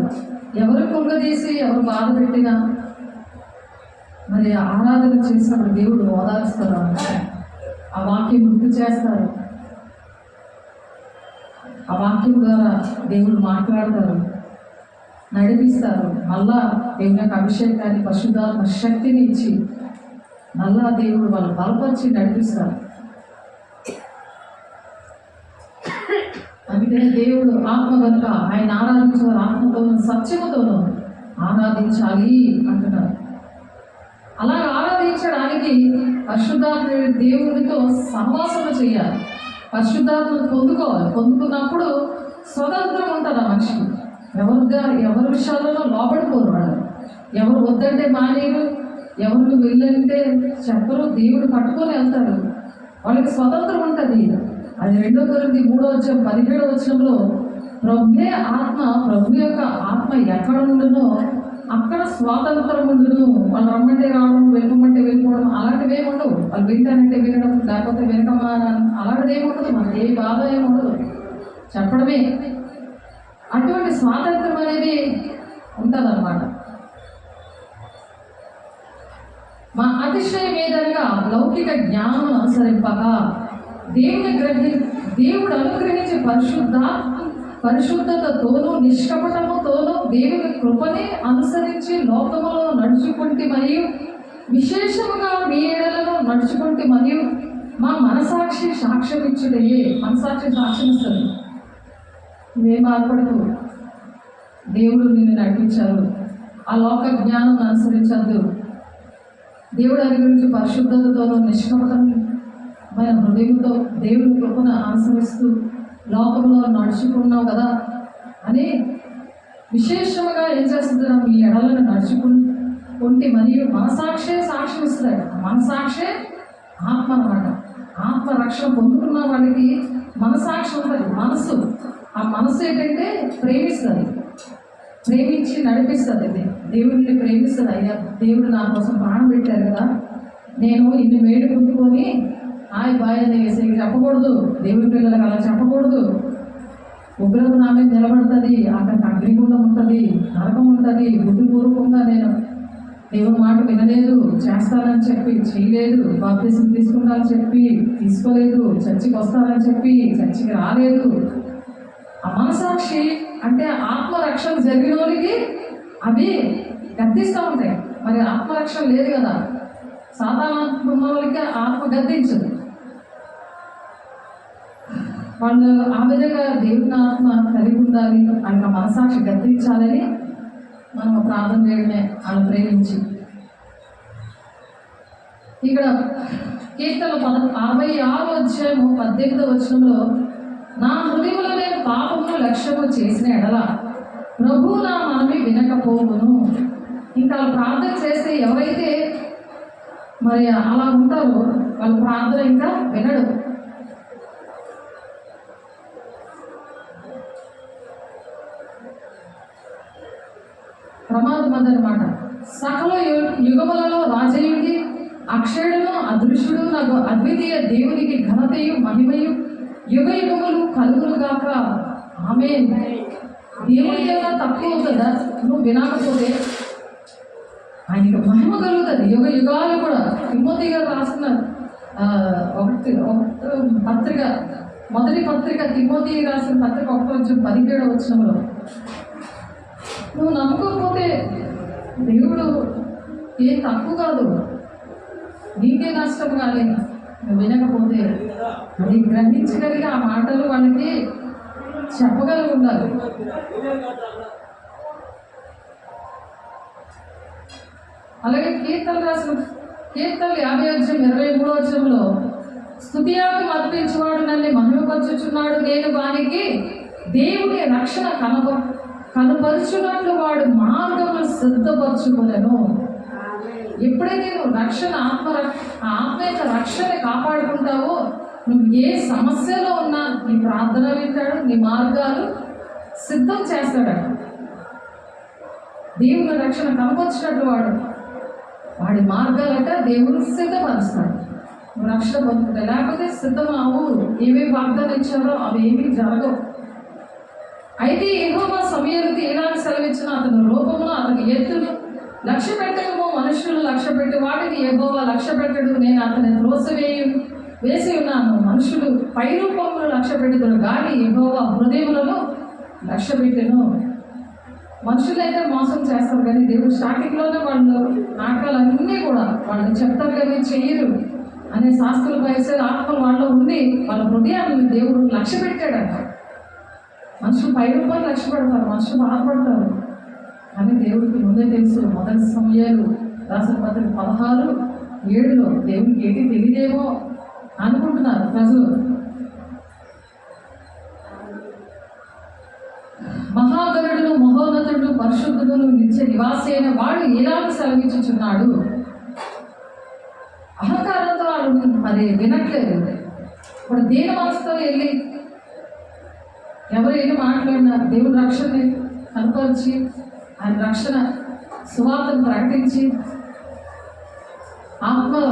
ఎవరు పొంగదీసి ఎవరు బాధ పెట్టినా మరి ఆరాధన చేసినప్పుడు దేవుడు ఓదారుస్తారు, ఆ వాక్యం గుర్తు చేస్తారు, ఆ వాక్యం ద్వారా దేవుడు మాట్లాడతారు, నడిపిస్తారు. మళ్ళా దేవునికి అభిషేకాన్ని పరిశుద్ధాత్మ శక్తిని ఇచ్చి మళ్ళా దేవుడు వాళ్ళు బలపరిచి నడిపిస్తారు. అందుకని దేవుడు ఆత్మ కనుక ఆయన ఆరాధించేవారు ఆత్మతోనూ సత్యముతోనూ ఆరాధించాలి అంటున్నారు. అలా ఆరాధించడానికి పరిశుద్ధాత్మ దేవునితో సహవాసన చేయాలి, పరిశుద్ధాత్మను పొందుకోవాలి. పొందుకున్నప్పుడు స్వతంత్రం ఉంటుంది ఆ మనిషికి. ఎవరి విషయాలలో లోబడిపోరు వాళ్ళు, ఎవరు వద్దంటే మానేరు, ఎవరు వెళ్ళంటే చెప్పరు, దేవుడు పట్టుకొని వెళ్తారు. వాళ్ళకి స్వతంత్రం ఉంటుంది. అది 2 కొరింథీ 3:17 ప్రభువే ఆత్మ, ప్రభు యొక్క ఆత్మ ఎక్కడ ఉండునో అక్కడ స్వాతంత్రం ఉండును. వాళ్ళు రమ్మంటే రావడం, వెళ్ళమంటే వెళ్ళిపోవడం అలాంటివి ఏమి ఉండవు. వాళ్ళు వింటానంటే వినడం, లేకపోతే వినటమా అలాంటిది ఏమి ఉండదు. మనకి ఏ బాధ ఏమి ఉండదు, చెప్పడమే. అటువంటి స్వాతంత్రం అనేది ఉంటుందన్నమాట. మా అతిశయం ఏదనగా లౌకిక జ్ఞానం అనుసరింపక దేవుడు అనుగ్రహించే పరిశుద్ధతతోనూ నిష్కపటముతోనూ దేవుని కృపని అనుసరించి లోకములో నడుచుకుంటే మరియు విశేషముగా మీ ఏడలలో నడుచుకుంటే మరియు మా మనసాక్షి సాక్ష్యం ఇచ్చుటయే. మనసాక్షి సాక్ష్యం ఇస్తుంది, నువ్వేం బాధపడదు, దేవుడు నిన్ను నడిపించారు, ఆ లోక జ్ఞానం అనుసరించద్దు. దేవుడు అనుగ్రహించి పరిశుద్ధతతోనూ నిష్కపటమైన హృదయంతో దేవుని కృపను అనుసరిస్తూ లోకంలో నడుచుకున్నావు కదా అని విశేషంగా ఏం చేస్తుందో మీ ఎడలను నడుచుకుంటే మరియు మనసాక్షే సాక్ష్యం ఇస్తాడు. మనసాక్షే ఆత్మ అన్నమాట. ఆత్మ రక్షణ పొందుకున్న వాళ్ళకి మనసాక్షి ఉంటుంది. మనసు, ఆ మనసు ఏంటంటే ప్రేమిస్తుంది, ప్రేమించి నడిపిస్తుంది. దేవుడిని ప్రేమిస్తుంది. అయ్యా దేవుడు నా కోసం ప్రాణం పెట్టారు కదా, నేను ఇన్ని మేలు పొందుకొని హాయ్ బాయ్ అని చెప్పకూడదు. దేవుడి పిల్లలకు అలా చెప్పకూడదు. ఉగ్రత నా మీద నిలబడుతుంది, అక్కడికి అగ్నిగుండం ఉంటుంది, నరకం ఉంటుంది. బుద్ధిపూర్వకంగా నేను దేవుని మాట వినలేదు, చేస్తానని చెప్పి చేయలేదు, బాప్తిసం తీసుకుంటానని చెప్పి తీసుకోలేదు, చర్చికి వస్తానని చెప్పి చర్చికి రాలేదు. ఆ మనసాక్షి అంటే ఆత్మరక్షణ జరిగిన వాళ్ళకి అవి గద్దిస్తూ ఉంటాయి. మరి ఆత్మరక్షణ లేదు కదా, సాధారణ ఉన్న వాళ్ళకి ఆత్మ గద్దించదు. వాళ్ళు ఆ విధంగా దేవుని ఆత్మ కలిగి ఉండాలి, ఆయన మనసాక్షి గద్దించాలని మనం ప్రార్థన చేయడమే, వాళ్ళు ప్రేమించి. ఇక్కడ కీర్తన 66:18 నా హృదయంలో నేను పాపమును లక్ష్యము చేసిన ఎడల ప్రభు నా మనవి వినకపోవును. ఇంకా ప్రార్థన చేస్తే ఎవరైతే మరి అలా ఉంటారో వాళ్ళ ప్రార్థన ఇంకా వినడు. ప్రమాదం అన్నమాట. సకల యుగములలో రాజయుడి అక్షయుడును అదృశ్యుడు నాకు అద్వితీయ దేవునికి ఘనతయు మహిమయు యుగ యుగములు కలుగులుగాక. ఆమేన్. దేవుడికి ఏమైనా తక్కువ అవుతుందా? నువ్వు వినకపోతే ఆయనకి మహిమ కలుగుతుంది యుగ యుగాలు కూడా. తిమోతి గారు రాసిన పత్రిక, మొదటి పత్రిక, తిమోతి రాసిన పత్రిక 1:17 నువ్వు నమ్ముకోకపోతే దేవుడు ఏం తప్పు కాదు, నీకే నష్టం కాదు. నువ్వు వినకపోతే అది గ్రహించగలిగి ఆ మాటలు వాళ్ళకి చెప్పగలిగి ఉండాలి. అలాగే కీర్తనలు 50:23 స్తుతియాగం అర్పించేవాడు నన్ను మహిమపరచుచున్నాడు, నేను వానికి దేవుని రక్షణ కనపరుచున్నట్లు వాడు మార్గమును సిద్ధపరచుకునేను. ఎప్పుడైతే నువ్వు రక్షణ ఆత్మ యొక్క రక్షణ కాపాడుకుంటావో, నువ్వు ఏ సమస్యలో ఉన్నా నీ ప్రార్థన వింటాడు, నీ మార్గాలు సిద్ధం చేస్తాడు. దేవుని రక్షణ కనపరిచినట్లు వాడి మార్గాలట దేవుడు సిద్ధపరుస్తాడు. నువ్వు రక్షణ పొందుకుంటే, లేకపోతే సిద్ధం అవు. ఏమేమి వాగ్దానం ఇచ్చారో అవి ఏమీ జరగవు. అయితే యెహోవా సమూయేలుకు ఎలాంటి సెలవిచ్చినా అతని రూపమును అతని ఎత్తును లక్ష్య పెట్టడము మనుషులు లక్ష్య పెట్టి వాటిని యెహోవా లక్ష్య పెట్టడు. నేను అతని వేసి ఉన్నాను. మనుషులు పై రూపములు లక్ష్య పెట్టుదురు కానీ యెహోవా హృదయములను లక్ష్య పెట్టెను. మనుషులైతే మోసం చేస్తారు కానీ దేవుడు స్టార్టింగ్లోనే వాళ్ళు నాటకాలన్నీ కూడా వాళ్ళు చెప్తారు కానీ చెయ్యరు అనే శాస్త్రులు వేసే ఆత్మలు వాళ్ళలో ఉండి వాళ్ళ హృదయాన్ని దేవుడు లక్ష్య పెట్టాడంట. మనుషులు పై రూపాయలు లక్ష్య పెడతారు, మనుషులు బాధపడతారు అని దేవుడికి ముందే తెలుసు. మొదటి సమయాలు రాసిన పత్రిక 16:7 దేవుడికి ఏంటి తెలియదేమో అనుకుంటున్నారు ప్రజలు. మహాగరుడును మహోన్నతుడు పరిశుద్ధుడును నిత్య నివాసి అయిన వాడు ఎలాగ సెలవించుచున్నాడు. అహంకారంతో వాళ్ళు మరి వినట్లేదు. ఇప్పుడు దీన మనసుతో వెళ్ళి ఎవరు ఎన్ని మాట్లాడినా దేవుని రక్షణని కనపరిచి ఆయన రక్షణ సువార్తను ప్రకటించి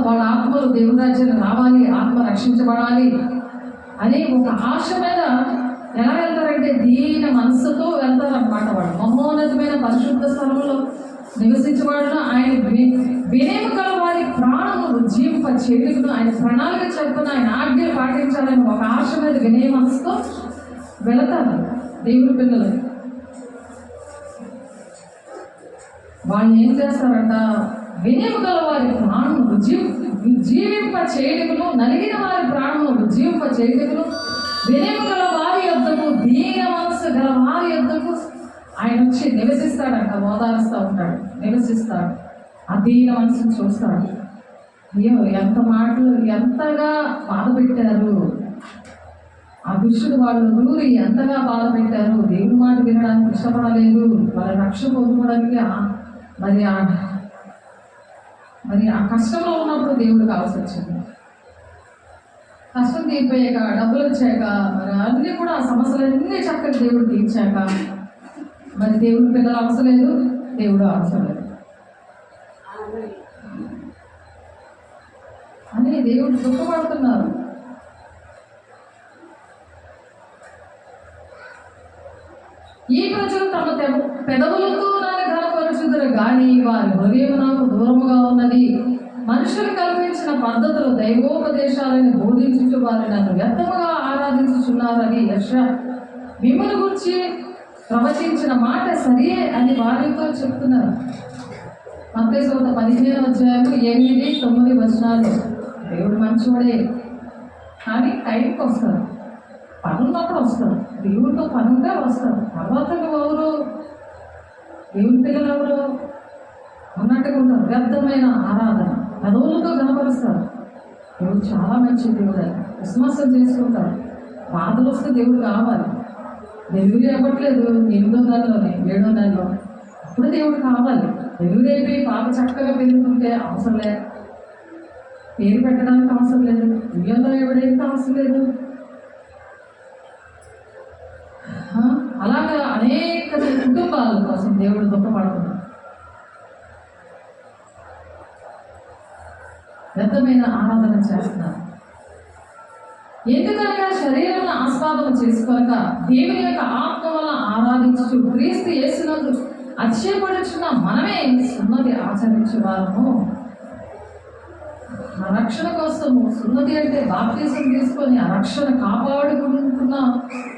వాళ్ళ ఆత్మలు దేవుని రాజ్యాన్ని రావాలి, ఆత్మ రక్షించబడాలి అని ఒక ఆశ మీద ఎలా వెళ్తారంటే దీన మనస్సుతో వెళ్తారన్నమాట. వాడు మహోన్నతమైన పరిశుద్ధ స్థలంలో నివసించేవాడును ఆయన వినేము గల వారి ప్రాణము జీవింప చేయుటకును ఆయన ప్రణాళిక చెప్పున ఆయన ఆజ్ఞలు పాటించాలని ఒక ఆశ మీద వినే మనసుతో వెళతారు దేవుని పిల్లలు. వాళ్ళు ఏం చేస్తారంట, వినేము గల వారి ప్రాణము జీవింప చేయటకును నలిగిన వారి ప్రాణము జీవింప చేయటకును వినేము గల వారి యొద్దకు దీన మనస్సు గల వారి యొద్దకు ఆయన వచ్చి నివసిస్తాడంట. ఓదారుస్తూ ఉంటాడు, నివసిస్తాడు. ఆ దీన మనసును చూస్తాడు. అయ్యో ఎంత మాటలు ఎంతగా బాధ పెట్టారు ఆ దుష్టుడు, వాళ్ళు నూరి ఎంతగా బాధ పెట్టారు. దేవుని మాట వినడానికి ఇష్టపడలేదు, వాళ్ళ రక్షణ పొందుకోవడానికి మరి ఆ కష్టంలో ఉన్నప్పుడు దేవుడు కావాల్సి వచ్చింది. కష్టం తీరిపోయాక, డబ్బులు వచ్చాక, మరి అన్నీ కూడా ఆ సమస్యలన్నీ చక్కగా దేవుడు తీర్చాక మరి దేవుడి పిల్లలు అవసరం లేదు, దేవుడు అవసరం లేదు అని దేవుడు దుఃఖపడుతున్నారు. ఈ ప్రజలు తమ పెదవులతో నన్ను ఘనపరచుదురు కానీ వారి హృదయం నాకు దూరముగా ఉన్నది. మనుషులు కల్పించిన పద్ధతులు దైవోపదేశాలను బోధించుచు వారు నన్ను వ్యర్థముగా ఆరాధించుచున్నారని యెషయా మిమ్మల్ని గురించి ప్రవచించిన మాట సరియే అని వారితో చెప్తున్నారు. మత్తయి 15:8-9 దేవుడు మంచివాడే కానీ టైంకి వస్తారు, పని ఉన్నప్పుడు వస్తారు, దేవుడితో పని ఉంటే వస్తారు. తర్వాత ఎవరు దేవుని పిల్లలు ఎవరు ఉన్నట్టుగా ఉంటారు. వ్యర్థమైన ఆరాధన పదవులతో కనపరుస్తారు. దేవుడు చాలా మంచి దేవుడు, విశ్వాసం చేసుకుంటారు. బాధలు వస్తే దేవుడు కావాలి. డెలివరీ అవ్వట్లేదు 8వ నెలలోనే 7వ నెలలో, అప్పుడు దేవుడు కావాలి. డెలివరీ అయిపోయి పాప చక్కగా పెరుగుతుంటే అవసరం లేదు, పేరు పెట్టడానికి అవసరం లేదు, ఉయ్యంలో ఎవడేంటి అవసరం లేదు. అలాగా అనేక కుటుంబాల కోసం దేవుడు దుఃఖపడుతున్నాడు. వ్యర్థమైన ఆరాధన చేస్తున్నారు. ఎందుకనగా శరీరం ఆస్వాదన చేసుకోక దేవుని యొక్క ఆత్మ వల్ల ఆరాధించు క్రీస్తు యేసునందు అతిశయపడుచున్న మనమే సున్నతి ఆచరించేవారము. ఆ రక్షణ కోసము సున్నతి అంటే బాప్తిజం తీసుకొని ఆ రక్షణ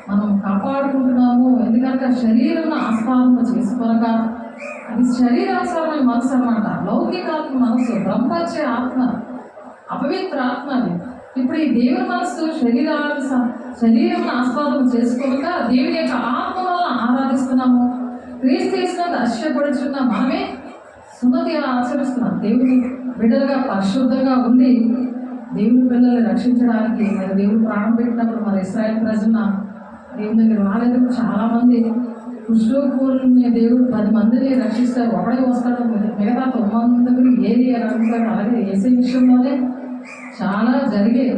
మనం కాపాడుకుంటున్నాము. ఎందుకంటే శరీరం ఆస్వాదన చేసుకోక అది శరీరానుసారమైన మనసు అన్నమాట. లౌకికాత్మ మనసు, బ్రహ్మచ్చే ఆత్మ, అపవిత్ర ఆత్మ అది. ఇప్పుడు ఈ దేవుని మనస్సు శరీరం ఆస్వాదన చేసుకోక దేవుని యొక్క ఆత్మ వల్ల ఆరాధిస్తున్నాము. క్రీస్తు యేసునందు అతిశయపడుచున్న మనమే సున్నతి ఆచరిస్తున్నాం. దేవుని బిడ్డలుగా పరిశుద్ధంగా ఉండి దేవుని పిల్లల్ని రక్షించడానికి మరి దేవుడు ప్రాణం పెట్టినప్పుడు మరి ఇశ్రాయేల్ ప్రజలను దేవుని దగ్గర రాలేదు. చాలామంది కుష్ఠరోగుల్ని దేవుడు 10 మందిని రక్షిస్తారు, ఒకడే వస్తాడు, మిగతా 9 మంది ఏది అని అడుగుతాడు. అలాగే యేసయ్య విషయంలోనే చాలా జరిగేది.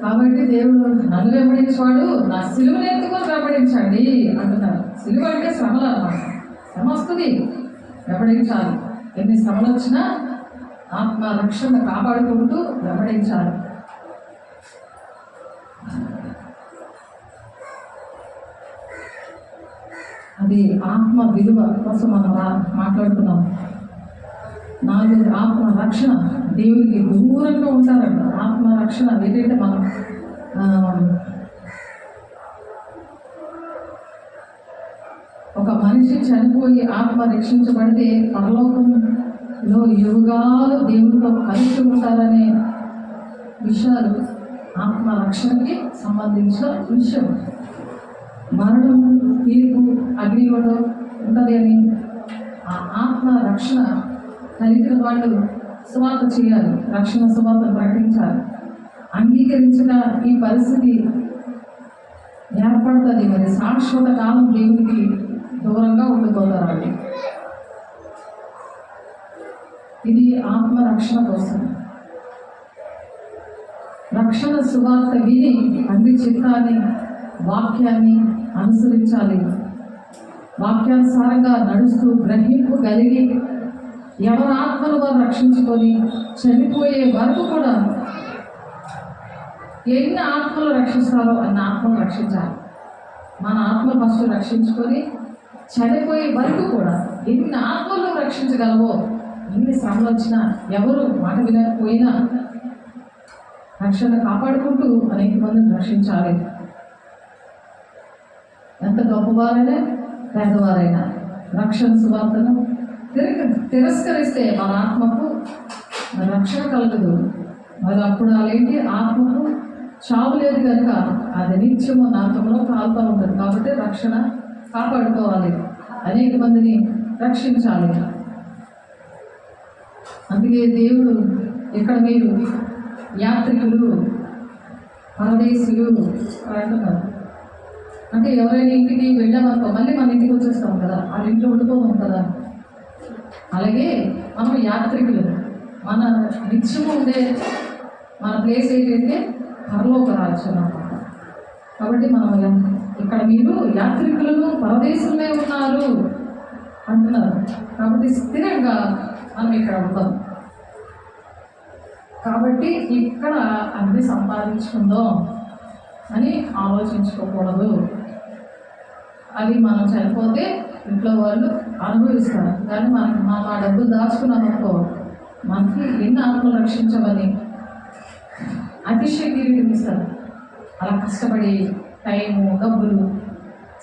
కాబట్టి దేవుడు నన్ను వెంబడించేవాడు నా సిలువను ఎత్తుకొని వెంబడించండి అంటున్నారు. సిలువ అంటే శ్రమలు అన్నమాట. శ్రమ వస్తుంది, వెంబడించాలి. ఎన్ని శ్రమలు వచ్చినా ఆత్మ రక్షణ కాపాడుకుంటూ వెంబడించాలి. అది ఆత్మ విలువ కోసం మనం మాట్లాడుతున్నాం. 4 ఆత్మ రక్షణ. దేవుడికి దూరంగా ఉంటారంట ఆత్మ రక్షణ. ఏంటంటే మనం ఒక మనిషి చనిపోయి ఆత్మ రక్షించబడితే పరలోకంలో యుగాలు దేవుడితో కలిసి ఉంటారనే విషయాలు ఆత్మ రక్షణకి సంబంధించిన విషయం. మరణం, తీర్పు, అగ్నిగొండం ఉంటుంది అని ఆ ఆత్మ రక్షణ కలిగిన వాళ్ళు సువార్త చేయాలి, రక్షణ సువార్త ప్రకటించాలి. అంగీకరించిన ఈ పరిస్థితి ఏర్పడుతుంది. మరి శాశ్వత కాలం దేవునికి దూరంగా ఉండిపోతారు వాళ్ళు. ఇది ఆత్మ రక్షణ కోసం. రక్షణ సువార్త విని అన్ని చిత్తాన్ని, వాక్యాన్ని అనుసరించాలి. వాక్యానుసారంగా నడుస్తూ గ్రహింపు కలిగి ఎవరి ఆత్మను వారు రక్షించుకొని చనిపోయే వరకు కూడా ఎన్ని ఆత్మలు రక్షిస్తారో అన్ని ఆత్మలు రక్షించాలి. మన ఆత్మ ఫస్ట్ రక్షించుకొని చనిపోయే వరకు కూడా ఎన్ని ఆత్మలు రక్షించగలవో, ఎన్ని శ్రమలు వచ్చినా, ఎవరు మాట వినకపోయినా రక్షణ కాపాడుకుంటూ అనేక మందిని రక్షించాలి. ఎంత గొప్పవారైనా పేదవారైనా రక్షణ సువార్తను తిరస్కరిస్తే మన ఆత్మకు రక్షణ కలగదు. మరి అప్పుడు అదేంటి, ఆత్మకు చావు లేదు కనుక అది నిత్యము నరకంలో కాలుతూ ఉంటుంది. కాబట్టి రక్షణ కాపాడుకోవాలి, అనేక మందిని రక్షించాలి. అందుకే దేవుడు ఇక్కడ మీరు యాత్రికులు, పరదేశులు అంటున్నారు. అంటే ఎవరైనా ఇంటికి వెళ్ళామనుకో మళ్ళీ మన ఇంటికి వచ్చేస్తాం కదా, వాళ్ళ ఇంట్లో ఉండిపోతాం కదా. అలాగే మనం యాత్రికులు, మన నిత్యము ఉండే మన ప్లేస్ ఏంటంటే పరలోక రాజ్యం అన్నమాట. కాబట్టి మనం ఇక్కడ మీరు యాత్రికులను పరదేశంలో ఉన్నారు అంటున్నారు. కాబట్టి స్థిరంగా మనం ఇక్కడ ఉంటాం. కాబట్టి ఇక్కడ అన్ని సంపాదించుకుందాం అని ఆలోచించుకోకూడదు. అది మనం చనిపోతే ఇంట్లో వాళ్ళు అనుభవిస్తారు. కానీ మనకి మనం ఆ డబ్బులు దాచుకున్నాం అనుకో, మనకి ఎన్ని ఆత్మలు రక్షించమని అతిశయ కిరీటం ఇస్తారు. అలా కష్టపడి టైము, డబ్బులు,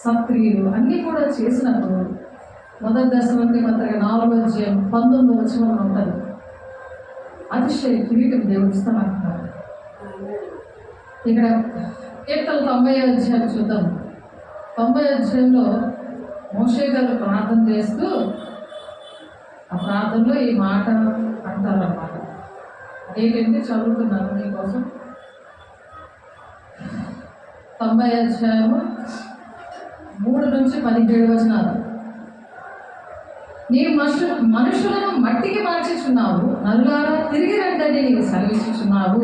సత్క్రియలు అన్నీ కూడా చేసినప్పుడు 1 దశలోని పత్రిక 4:19 ఉంటుంది. అతిశయ కిరీటం దేవుడు ఇస్తామంటున్నారు. ఇక్కడ కీర్తన 90 చూద్దాం. 90 మోషే గారు ప్రార్థన చేస్తూ ఆ ప్రార్థనలో ఈ మాట అంటారన్నమాట. ఏంటంటే చదువుతున్నాను మీకోసం. 90:3-17 నీ మనుషులను మట్టికి మార్చుచున్నావు, నరులారా తిరిగి రండి నీకు సెలవిచ్చుచున్నావు.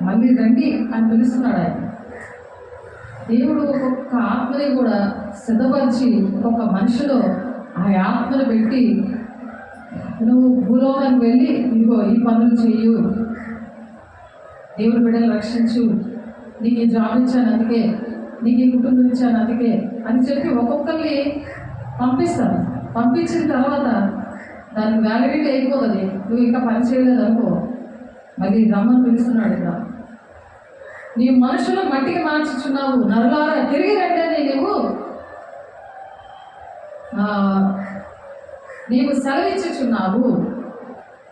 మళ్ళీ రండి అని పిలుస్తున్నాడు ఆయన. దేవుడు ఒక్కొక్క ఆత్మని కూడా సిద్ధపరిచి ఒక్కొక్క మనిషిలో ఆ ఆత్మను పెట్టి, నువ్వు భూలోకానికి వెళ్ళి ఇదిగో ఈ పనులు చెయ్యు, దేవుడి బిడ్డలు రక్షించు, నీకు ఈ జాబ్ ఇచ్చాను అందుకే, నీకు ఈ కుటుంబం ఇచ్చాను అందుకే అని చెప్పి ఒక్కొక్కరిని పంపిస్తాను. పంపించిన తర్వాత దానికి వ్యాలిడిటీ అయిపోతుంది. నువ్వు ఇంకా పని చేయలేదు అనుకో, మళ్ళీ రమ్మని పిలుస్తున్నాడు. ఇక్కడ నీ మనుషులు మట్టికి మార్చుచున్నావు, నరులారా తిరిగి రండి నీవు సెలవిచ్చుచున్నావు.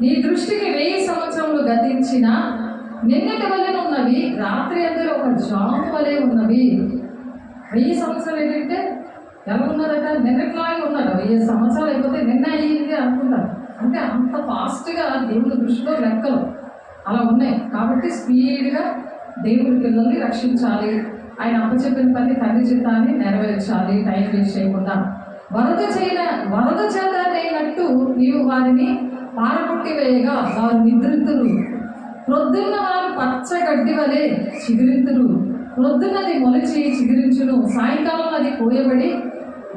నీ దృష్టికి 1000 సంవత్సరములు గతించిన నిన్నటి వలె ఉన్నవి, రాత్రి అందరూ ఒక జాము వలె ఉన్నవి. 1000 సంవత్సరాలు ఏంటంటే ఎలా ఉన్నదట, నిన్నట్లాగే ఉన్నాడు. 1000 సంవత్సరాలు అయిపోతే నిన్న అయ్యింది అనుకుంటారు. అంటే అంత ఫాస్ట్గా దేవుని దృష్టిలో లెక్కలు అలా ఉన్నాయి. కాబట్టి స్పీడ్గా దేవుడి పిల్లల్ని రక్షించాలి, ఆయన అప్పచెప్పిన పని తండ్రి చిత్తాన్ని నెరవేర్చాలి, టైం వేస్ట్ చేయకుండా. వరద చేతనైనట్టు నీవు వారిని పారగొట్టి వేయగా వారు నిద్రింతురు. ప్రొద్దున్న వారు పచ్చ గడ్డి వలె చిగురింతురు. ప్రొద్దున్నది మొలిచి చిగురించును, సాయంకాలం అది కోయబడి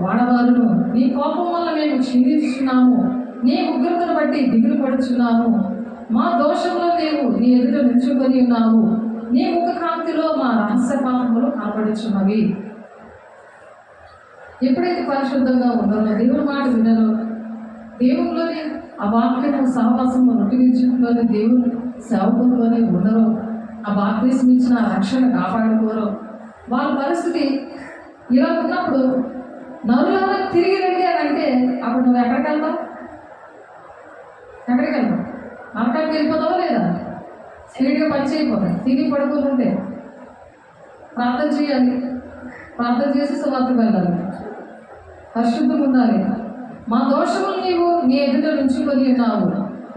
వాడవారును. నీ కోపం వల్ల మేము క్షీణించుచున్నాము, నీ ఉగ్రతను బట్టి దిగులు పడుచున్నాము. మా దోషంలో నీ ఎదుట నిల్చుకొని ఉన్నావు, నీ ముఖ కాంతిలో మా రహస్య పాపములు కనబడుచున్నవి. ఎప్పుడైతే పరిశుద్ధంగా ఉన్నారో, దేవుని మాట వినరో, దేవునిలోని ఆ వాక్యము సహవాసము నొట్టించుకుని దేవుని సేవకుల్లోనే ఉండరో, ఆ బాప్తిస్మం ఇచ్చిన రక్షణ కాపాడుకోరో, వాళ్ళ పరిస్థితి ఇలా ఉన్నప్పుడు నరులారా తిరిగి రండి అని అంటే అప్పుడు నువ్వు ఎక్కడికి వెళ్తావు? నరకానికి వెళ్ళిపోతావా లేదా? స్పీడ్గా పని చేయకపోతాయి, తిరిగి పడుకుని ఉంటే ప్రార్థన చేయాలి, ప్రార్థన చేసి సువార్తకు వెళ్ళాలి, పరిశుద్ధం ఉండాలి. మా దోషములు నీ ఎదుట నుంచుకొని ఉన్నావు,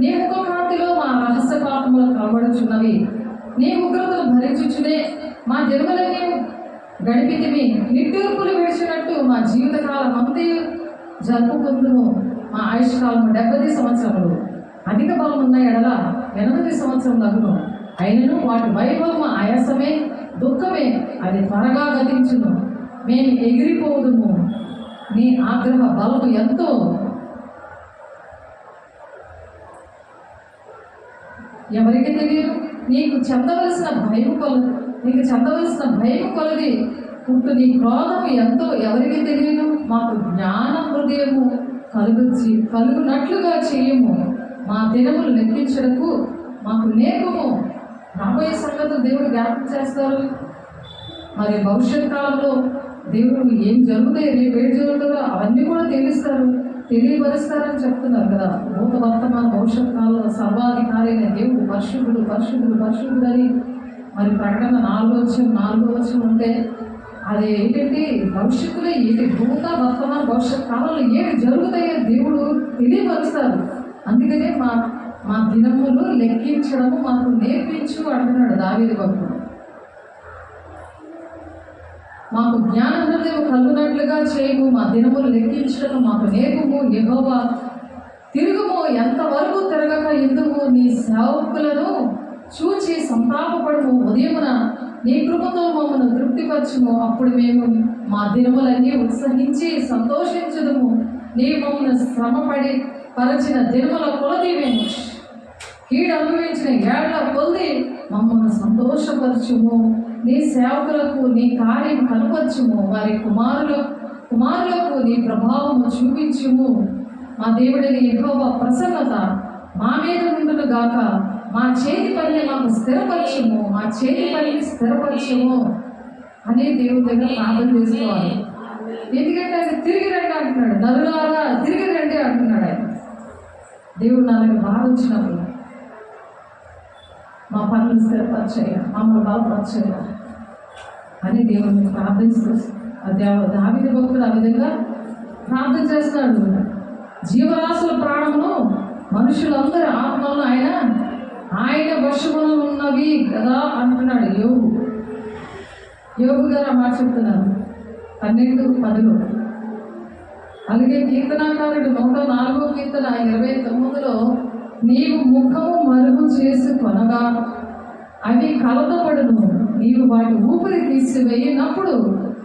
నీ ముఖ కాంతిలో మా రహస్య పాపములు కనబడుచున్నవి. నీ ఉగ్రతను భరించుచునే మా జన్మలని గడిపితివి. నిట్టూర్పులు విడిచినట్టు మా జీవితకాలం అంతయు జరుపుకుందుము. మా ఆయుష్కాలం 70 సంవత్సరములు, అధిక బలం ఉన్న ఎడల 80 సంవత్సరములు. అయినను వాటి వైభవం ఆయాసమే, దుఃఖమే, అది త్వరగా గతించును. మేము ఎగిరిపోదుము, నీ ఆగ్రహ బలము ఎంతో. ఎవరికి తెలియదు? నీకు చెందవలసిన భయము కొలది పుట్టు నీ క్రోధము ఎంతో ఎవరికి తెలియదు? మాకు జ్ఞాన హృదయము కలుగునట్లుగా చేయము, మా దినములు లెక్కించడకు మాకు నేర్పము. రాబోయే సంగతులు దేవుడు జ్ఞాపకం చేస్తారు. మరి భవిష్యత్ కాలంలో దేవుడు ఏం జరుగుతాయి, రేపు ఏం జరుగుతుందో అవన్నీ కూడా తెలియపరుస్తారని చెప్తున్నారు కదా. భూత వర్తమాన భవిష్యత్ కాలంలో సర్వాధికారి అయిన దేవుడు పరిశుద్ధుడు పరిశుద్ధుడు పరిశుద్ధుడు అని మరి ప్రకటన 4వ ఉంటే అది ఏంటంటే భవిష్యత్తులో ఏంటి, భూత వర్తమాన భవిష్యత్ కాలంలో ఏమి జరుగుతాయో దేవుడు తెలియపరుస్తారు. అందుకనే మా దినములు లెక్కించడము మాకు నేర్పించు అంటున్నాడు దావీదు భక్తుడు. మాకు జ్ఞాన హృదయం కలుగునట్లుగా చేయము, మా దినములు లెక్కించడం మాకు నేర్పుము. యెహోవా తిరుగుము, ఎంతవరకు తిరగక ఎందుకు నీ సేవకులను చూచి సంతాపపడము. ఉదయమున నీ కృపతో మమ్మల్ని తృప్తిపరచుము, అప్పుడు మేము మా దినములన్నీ ఉత్సహించి సంతోషించుదుము. నీ మమ్మల్ని శ్రమపడి పరచిన దినముల కొలది మేము కీడు అనుభవించిన ఏళ్ల కొలది మమ్మల్ని సంతోషపరచుము. నీ సేవకులకు నీ కార్యం కనపరచుము, వారి కుమారులకు నీ ప్రభావము చూపించుము. మా దేవుడిని యెహోవా ప్రసన్నత మా మీద ఉండును గాక. మా చేతి పనిని మాకు స్థిరపరచుము, మా చేతి పనిని స్థిరపరచుము అని దేవుడి దగ్గర ప్రార్థన చేసుకోవాలి. ఎందుకంటే ఆయన తిరిగి రండి అంటున్నాడు, నరులారా తిరిగి రండి అంటున్నాడు ఆయన. దేవుడు నాకు బాధ వచ్చినప్పుడు మా పనులు స్థిరపరచయ్యా, మమ్మల్ని బలపరచయ్యా అని దేవుడిని ప్రార్థిస్తూ దావీదు భక్తుడు ఆ విధంగా ప్రార్థన చేస్తున్నాడు. జీవరాశుల ప్రాణమును మనుషులందరి ఆత్మలను ఆయన వశములో ఉన్నవి కదా అంటున్నాడు యోగు గారు ఆ మాట చెప్తున్నారు 12:10. అలాగే కీర్తనాకారుడు 104వ కీర్తన 29లో నీవు ముఖము మరుగు చేసుకొనగా అవి కలతపడును, నీవు వాటి ఊపిరి తీసివేయినప్పుడు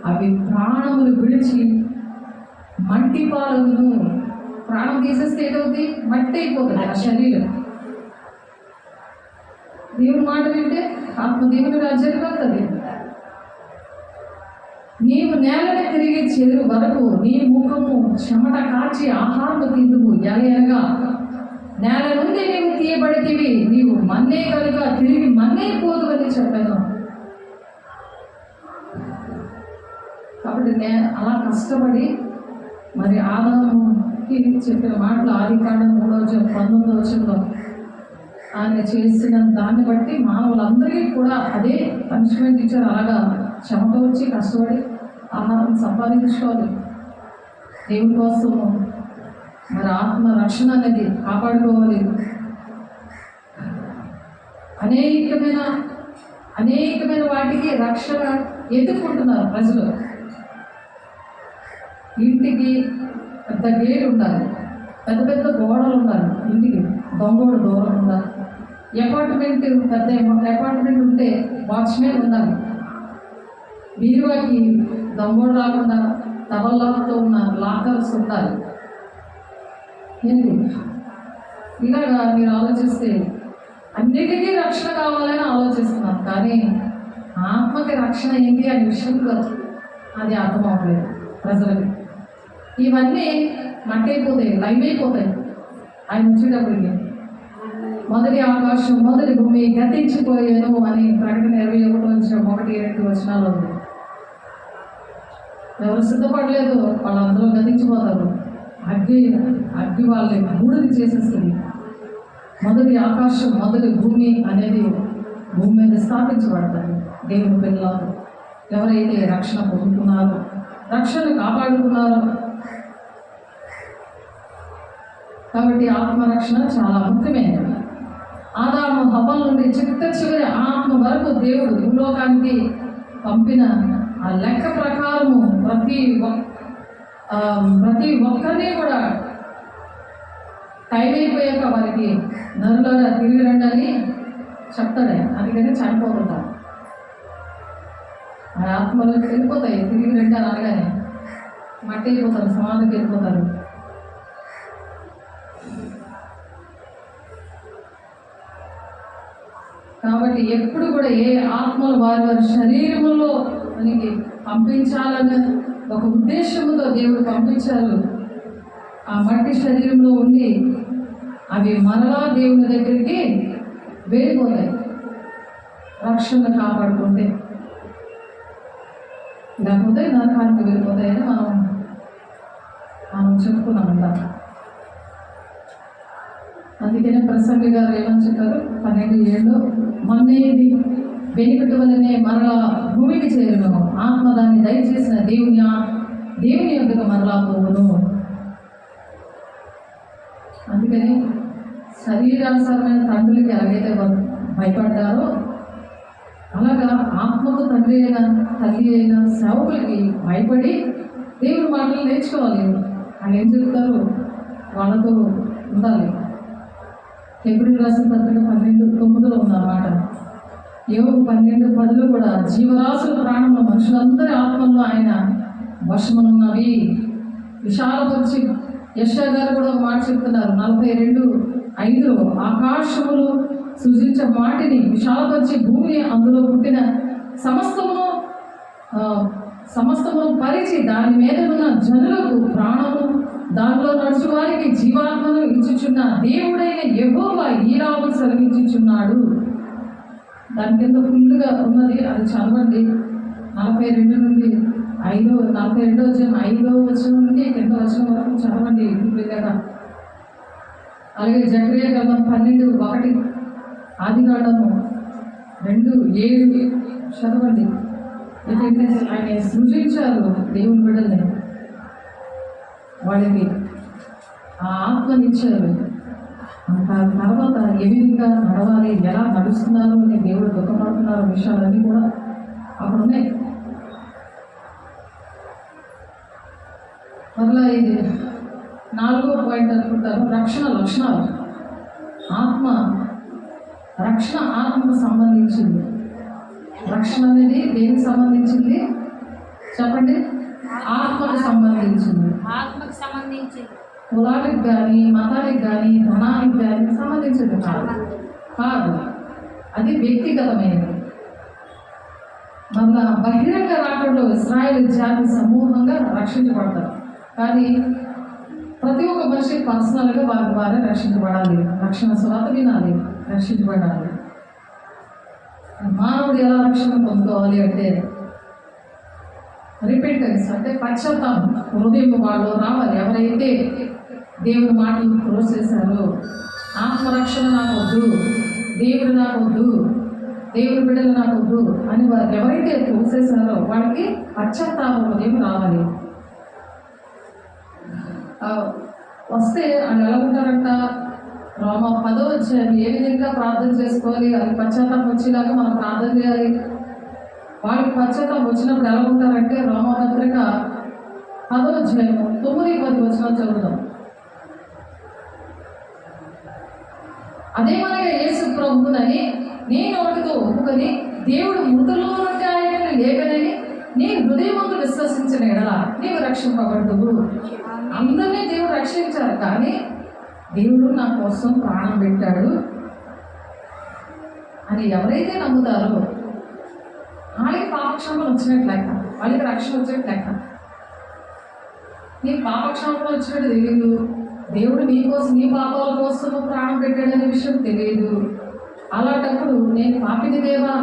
అవి ప్రాణములు విడిచి మట్టి పాలవును. ప్రాణం తీసేస్తే ఏదవుతుంది? మట్టి అయిపోతుంది ఆ శరీరం. దేవుని మాట వింటే ఆత్మ దేవుని రాజ్యానికి వెళ్తుంది. నీవు నేలని తిరిగి చేరు వరకు నీ ముఖము చెమట కాచి ఆహారము తిందువు. ఎలయనగా నేల నుండి నీవు తీయబడితివి, నీవు మన్నే కనుక తిరిగి మన్నే పోదు అని చెప్పాను. కాబట్టి అలా కష్టపడి మరి ఆదాముకి చెప్పిన మాటలు ఆదికాండం 3:19 ఆయన చేసిన దాన్ని బట్టి మానవులందరికీ కూడా అదే పనిష్మెంట్ ఇచ్చారు. అలాగా చెమట వచ్చి కష్టపడి ఆహారం సంపాదించుకోవాలి, దేవుని కోసం మరి ఆత్మ రక్షణ అనేది కాపాడుకోవాలి. అనేకమైన వాటికి రక్షణ ఎదుర్కొంటున్నారు ప్రజలు. ఇంటికి పెద్ద గేట్ ఉండాలి, పెద్ద పెద్ద గోడలు ఉండాలి, ఇంటికి దొంగోడు దూరం ఉండాలి. పెద్ద అపార్ట్మెంట్ ఉంటే వాచ్మెన్ ఉండాలి. బీరువాకి దొంగోడు రాకుండా టవల్లాతో ఉన్న లాకర్స్ ఉండాలి. ఏంటి ఇలాగా మీరు ఆలోచిస్తే అన్నిటికీ రక్షణ కావాలని ఆలోచిస్తున్నారు, కానీ ఆత్మకి రక్షణ ఏంటి అనే విషయంలో అది అర్థం అవ్వలేదు ప్రజలకి. ఇవన్నీ మట్టయిపోతాయి, లైవ్ అయిపోతాయి. ఆయన వచ్చేటప్పటికి మొదటి ఆకాశం మొదటి భూమి గతించిపోయాను అని ప్రకటన 21:1-2 వచనాలు ఉంది. ఎవరు సిద్ధపడలేదు వాళ్ళు అందులో గతించిపోతారు. అగ్గి వాళ్ళని బూడిద చేసేస్తుంది. మొదటి ఆకాశం మొదటి భూమి అనేది భూమి మీద స్థాపించబడతాయి. దేవుని పిల్లలు ఎవరైతే రక్షణ పొందుతున్నారో, రక్షణ కాపాడుతున్నారో. కాబట్టి ఆత్మరక్షణ చాలా ముఖ్యమైనది. ఆదాము హవ్వల నుండి చివరి ఆత్మ వరకు దేవుడు భూలోకానికి పంపిన ఆ లెక్క ప్రకారము ప్రతి ఒక్కరిని కూడా టైం అయిపోయాక వారికి నరులారా తిరిగి రండి అని చెప్తాడే. అందుకని చనిపోతుంటారు. ఆ ఆత్మలోకి వెళ్ళిపోతాయి. తిరిగి రండి అని అనగానే మట్టి అయిపోతారు, సమాధికి వెళ్ళిపోతారు. కాబట్టి ఎప్పుడు కూడా ఏ ఆత్మలు వారి శరీరంలో మనకి పంపించాలని ఒక ఉద్దేశంతో దేవుడు పంపించారు. ఆ మట్టి శరీరంలో ఉండి అవి మరలా దేవుని దగ్గరికి వెళ్ళిపోతాయి రక్షణ కాపాడుకుంటే. లేకపోతే నరకానికి వెళ్ళిపోతాయని మనం చెప్పుకున్నామంట. అందుకనే ప్రసంగి గారు ఏమని చెప్పారు, 12:7 మొన్నేది వెనుకటి వలనే మరలా భూమికి చేరును, ఆత్మ దాన్ని దయచేసిన దేవుని యొక్కకు మరలా పోవును. అందుకని శరీరానుసారమైన తండ్రులకి ఎలాగైతే భయపడ్డారో అలాగా ఆత్మకు తండ్రి అయిన తల్లి అయిన సేవకులకి భయపడి దేవుని మాటలు నేర్చుకోవాలి. అని ఏం చెప్తారు, వాళ్ళతో ఉండాలి. హెబ్రీయులకు రాసిన పత్రిక 12:9 ఉందన్నమాట. యోబు 12:10 కూడా జీవరాశుల ప్రాణంలో మనుషులందరి ఆత్మల్లో ఆయన వశమనున్నవి విశాలపరిచి. యెషయా గారు కూడా ఒక మాట చెప్తున్నారు 42:5 ఆకాశములు సృజించ వాటిని విశాలపరిచి భూమిని అందులో పుట్టిన సమస్తము పరిచి దాని మీద ఉన్న జనులకు ప్రాణము దానిలో నడుచు వారికి జీవాత్మను ఇచ్చుచున్న దేవుడైన యెహోవా ఈలాగు సెలవిచ్చుచున్నాడు. దాని కింద ఫుల్గా ఉన్నది, అది చదవండి. 42 నుండి 5 వచనం నుండి కింద వచనం వరకు చదవండి కదా. అలాగే జకరియా గ్రంథం 12:1 ఆదికాండము 2:7 చదవండి. ఎందుకంటే ఆయన సృజించారు దేవుని బిడ్డల్ని, వాళ్ళకి ఆ ఆత్మనిచ్చారు. తర్వాత ఏ విధంగా నడవాలి, ఎలా నడుస్తున్నారు అని దేవుడు దుఃఖపడుతున్నారు విషయాలన్నీ కూడా అక్కడ ఉన్నాయి. మరలా ఇది 4వ పాయింట్ అనుకుంటారు, రక్షణ లక్షణాలు. రక్షణ ఆత్మకు సంబంధించింది. రక్షణ అనేది దేనికి సంబంధించింది చెప్పండి? ఆత్మకు సంబంధించింది. కులానికి కానీ మతానికి కానీ ధనానికి కానీ సంబంధించింది కాదు. అది వ్యక్తిగతమైనది. మళ్ళా బహిరంగ రాకడలో ఇశ్రాయేలు జాతి సమూహంగా రక్షించబడతారు. కానీ ప్రతి ఒక్క మనిషి పర్సనల్గా వారి ద్వారా రక్షించబడాలి. రక్షణ స్వాత వినాలి, రక్షించబడాలి. మానవుడు ఎలా రక్షణ పొందుకోవాలి అంటే రిపెంటెన్స్, అంటే పశ్చాత్తాపం హృదయం వాళ్ళు రావాలి. ఎవరైతే దేవుని మాటలు క్లోజ్ చేశారో, ఆత్మరక్షణ నాకు వద్దు, దేవుడు నాకు వద్దు, దేవుని బిడ్డలు నాకు వద్దు అని వారు ఎవరైతే క్లోజ్ చేశారో వాళ్ళకి పశ్చాత్తాప హృదయం రావాలి. వస్తే వాళ్ళు ఎలా ఉంటారంట, రోమా 10వ అధ్యాయం ఏ విధంగా ప్రార్థన చేసుకోవాలి, అది పశ్చాత్తాపం వచ్చేలాగా మనం ప్రార్థన చేయాలి. వాళ్ళకి పశ్చాత్తాపం వచ్చినప్పుడు ఎలా ఉంటారంటే, రోమపత్రిక 10వ అధ్యాయం 9-10 వచనాలు చదువుతాం. అదేమనగా యేసు ప్రభువునని నీ నోటితో ఒప్పుకొని దేవుడు మృతుల్లో నుండి ఆయనను లేపనని నీ హృదయమందు విశ్వసించిన ఎడల నీవు రక్షింపబడుదువు. అందరినీ దేవుడు రక్షించారు, కానీ దేవుడు నా కోసం ప్రాణం పెట్టాడు అని ఎవరైతే నమ్ముతారో వాళ్ళకి పాపక్షాపం వచ్చినట్టు లెక్క, వాళ్ళకి రక్షణ వచ్చినట్టు లెక్క. నీ పాపక్షాపం వచ్చినట్టు తెలియదు, దేవుడు నీ కోసం నీ పాపాల కోసం ప్రాణం పెట్టాడనే విషయం తెలియదు. అలాంటప్పుడు నేను పాపిని దేవా,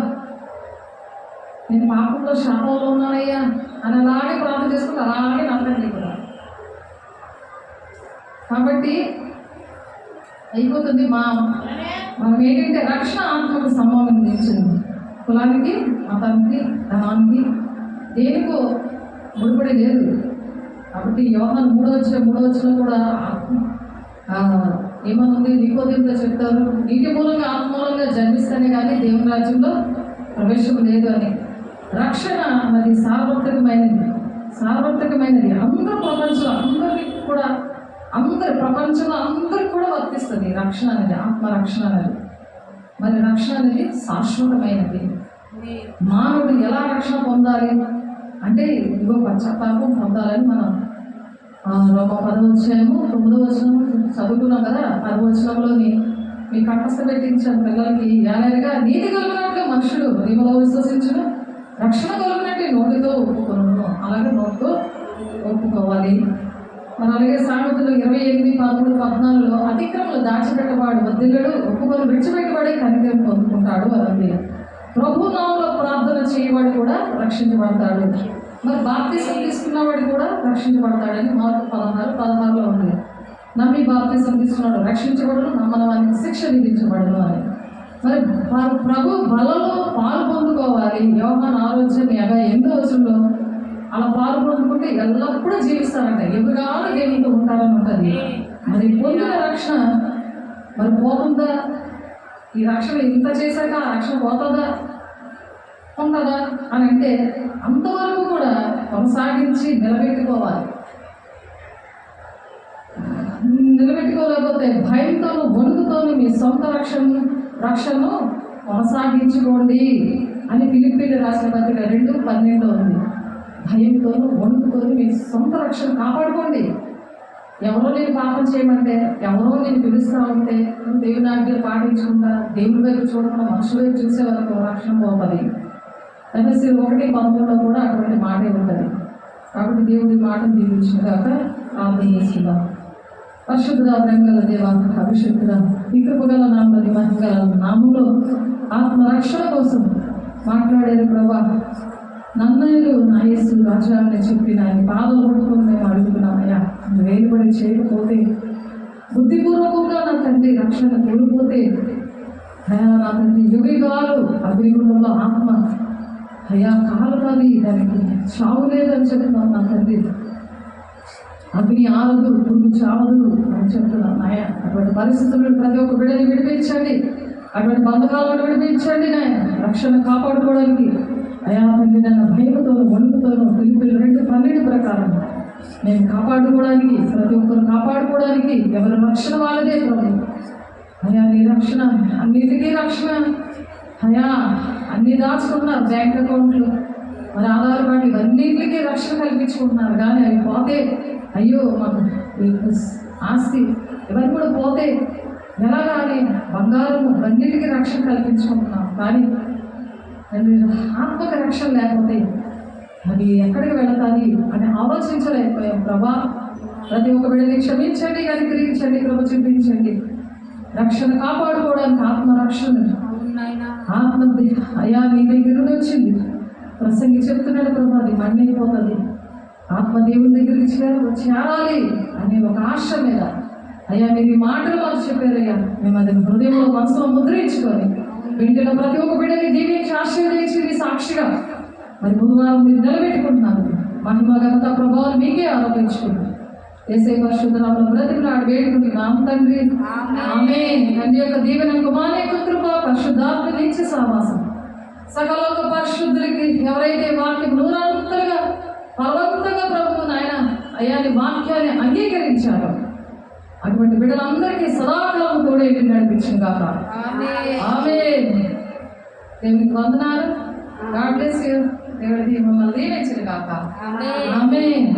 నేను పాపంలో శాపంలో ఉన్నానయ్యా అని అలాగే ప్రార్థన చేసుకుంటే అలాగే నరకండి కూడా. కాబట్టి అయిపోతుంది. మనం ఏంటంటే రక్షణ ఆత్మకు సంబంధించింది, కులానికి, మతానికి, ధనానికి, దేనికో ముడిపడి లేదు. కాబట్టి యోహాను 3వ కూడా ఏమనుంది, నికోదేముతో చెప్తారు, నీటి మూలంగా ఆత్మ మూలంగా జన్మిస్తేనే కానీ దేవుని రాజ్యంలో ప్రవేశం లేదు అని. రక్షణ అన్నది సార్వత్రికమైనది. అందరూ ప్రపంచంలో అందరికి కూడా, ప్రపంచంలో అందరికి కూడా వర్తిస్తుంది రక్షణ అనేది, ఆత్మరక్షణ అనేది. మరి రక్షణ అనేది శాశ్వతమైనది. మానవుడు ఎలా రక్షణ పొందాలి అంటే ఇదిగో పశ్చాత్తాపం పొందాలని మనం రోమా 10వ అధ్యాయము 9వ వచనం చదువుకున్నాం కదా. 10వ వచనంలోని మీ కంఠస్థ పెట్టించిన పిల్లలకి ఏలైనగా నీతి కలిగినట్లు మనుషుడు హృదయంలో విశ్వసించును, రక్షణ కలిగినట్టు నోటితో ఒప్పుకొను. అలాగే నోటితో ఒప్పుకోవాలి. మరి అలాగే సామెతలు 28:13-14 అతిక్రమలు దాచిపెట్టవాడు వదిలేడు, ఒప్పుకొని విడిచిపెట్టబడి కనికరం పొందుకుంటాడు అన్నది. ప్రభు నామములో ప్రార్థన చేయవాడు కూడా రక్షించబడతాడు. మరి బాప్తిసం తీసుకున్నవాడు కూడా రక్షించబడతాడని మార్కు 16:16 ఉంది. నమ్మి బాప్తిసం తీసుకున్నాడు రక్షించబడను, నమ్మని వారికి శిక్ష విధించబడను అని. మరి ప్రభు బలలో పాలు పొందుకోవాలి. యోహాను 6:58 అలా పాలు పొందుకుంటే ఎల్లప్పుడూ జీవిస్తారంట, ఎదురుగానే దేవునితో ఉంటారని ఉంటుంది. మరి పొందిన రక్షణ మరి పోతుందా? ఈ రక్షణ ఇంత చేశాక ఆ రక్షణ పోతుందా ఉంటుందా అని అంటే అంతవరకు కూడా కొనసాగించి నిలబెట్టుకోలేకపోతే భయంతోనూ వణుకుతోనూ మీ సొంత రక్షణను కొనసాగించుకోండి అని ఫిలిప్పీలు రాసిన పత్రిక 2:12 ఉంది. భయంతోనూ వణుకుతోనూ మీ సొంత రక్షణ కాపాడుకోండి. ఎవరో నేను పాపం చేయమంటే, ఎవరో నేను పిలుస్తూ ఉంటే దేవుని ఆజ్ఞలు పాటించుకుంటా దేవుని వైపు చూడకుండా మనుషుల వైపు చూసే వరకు రక్షణ పోతుంది. ఎఫెసీ 1:11 కూడా అటువంటి మాటే ఉంటుంది. కాబట్టి దేవుడి మాటను దీవించినగాక ప్రార్థన చేసుకుందాం. పరిశుద్ధుడా, ప్రేమగల దేవా, అభిషేకుడా, ఈ కృపగల నామని మహిమగల నామంలో ఆత్మరక్షణ కోసం మాట్లాడేది ప్రభా. నన్నయ్యలు నా యేసు రాజా అని చెప్పి ఆయన పాదలు పట్టుకొని మేము అడుగుతున్నామయ్యా. వేలుబడి చేయకపోతే, బుద్ధిపూర్వకంగా నా తండ్రి రక్షణ కోల్పోతే నా తండ్రి యుగాలు అగ్నిగుండంలో ఆత్మ అయ్యా కాలుతుంది, దానికి చావు లేదని చెప్తున్నాను నా తండ్రి. అగ్ని ఆరదు, పురుగు చావదు అని చెప్తున్నాను నాయ. అటువంటి పరిస్థితులను ప్రతి ఒక్క బిడ్డని విడిపించండి, అటువంటి బంధకాలను విడిపించండి నాయ. రక్షణ కాపాడుకోవడానికి అయా తండ్రి నన్ను భయంతోనూ వణుకుతోనూ ఫిలిప్పీలు 2:12 ప్రకారం నేను కాపాడుకోవడానికి, ప్రతి ఒక్కరు కాపాడుకోవడానికి ఎవరి రక్షణ వాళ్ళదే ప్రభు. అయా నీ రక్షణ, అన్నిటికీ రక్షణ అయా. అన్నీ దాచుకున్నారు బ్యాంక్ అకౌంట్లు, మరి ఆధార్ కార్డు, ఇవన్నిటికీ రక్షణ కల్పించుకుంటున్నారు. కానీ అవి పోతే అయ్యో మాకు ఆస్తి ఇవన్నీ కూడా పోతే ఎలాగా అని బంగారం ఇవన్నిటికీ రక్షణ కల్పించుకుంటున్నాం. కానీ ఆత్మక రక్షణ లేకపోతే అది ఎక్కడికి వెళతాది అని ఆలోచించలేకపోయాం ప్రభా. ప్రతి ఒక్క బిడ్డని క్షమించండి, కనికరించండి, కృప చూపించండి. రక్షణ కాపాడుకోవడానికి ఆత్మరక్షణ, ఆత్మ అయా నీ దగ్గర నుండి వచ్చింది. ప్రసంగి చెప్తున్నాడు ప్రభా, అది మళ్ళీపోతుంది. ఆత్మ దేవుని దగ్గరికి చేరాలి అనే ఒక ఆశ మీద అయ్యా మీరు ఈ మాటలు మాకు చెప్పారయ్యా. మేము అది హృదయంలో మనసులో ముద్రించుకొని వింటున్న ప్రతి ఒక్క బిడ్డని దీవించి ఆశీర్వదించి మీ సాక్షిగా మరి బుధవారం మీరు నిలబెట్టుకుంటున్నారు. మహిమ ఘనత ప్రభావం మీకే ఆరోపించుకుంటున్నారు. యేసయ్య పరిశుద్ధ నామములో బ్రతిమలాడి వేడుకుంటున్నాం తండ్రి. ఆమేన్. తండ్రి యొక్క దీవెన, కుమారుని యొక్క కృప, పరిశుద్ధాత్మ నిత్య సహవాసం సకలోక పరిశుద్ధులకి ఎవరైతే వాక్యం నూరంతలుగా బలవంతంగా ప్రభువు నాయన అయ్యాని వాక్యాన్ని అంగీకరించారో అటువంటి బిడ్డలందరికీ సదాకాలం తోడే నడిపించిన కాక. ఆమేన్. దేవునికి వందనాలు. God bless you. దేవుడి మమ్మల్ని దీవించిన కాక. ఆమేన్.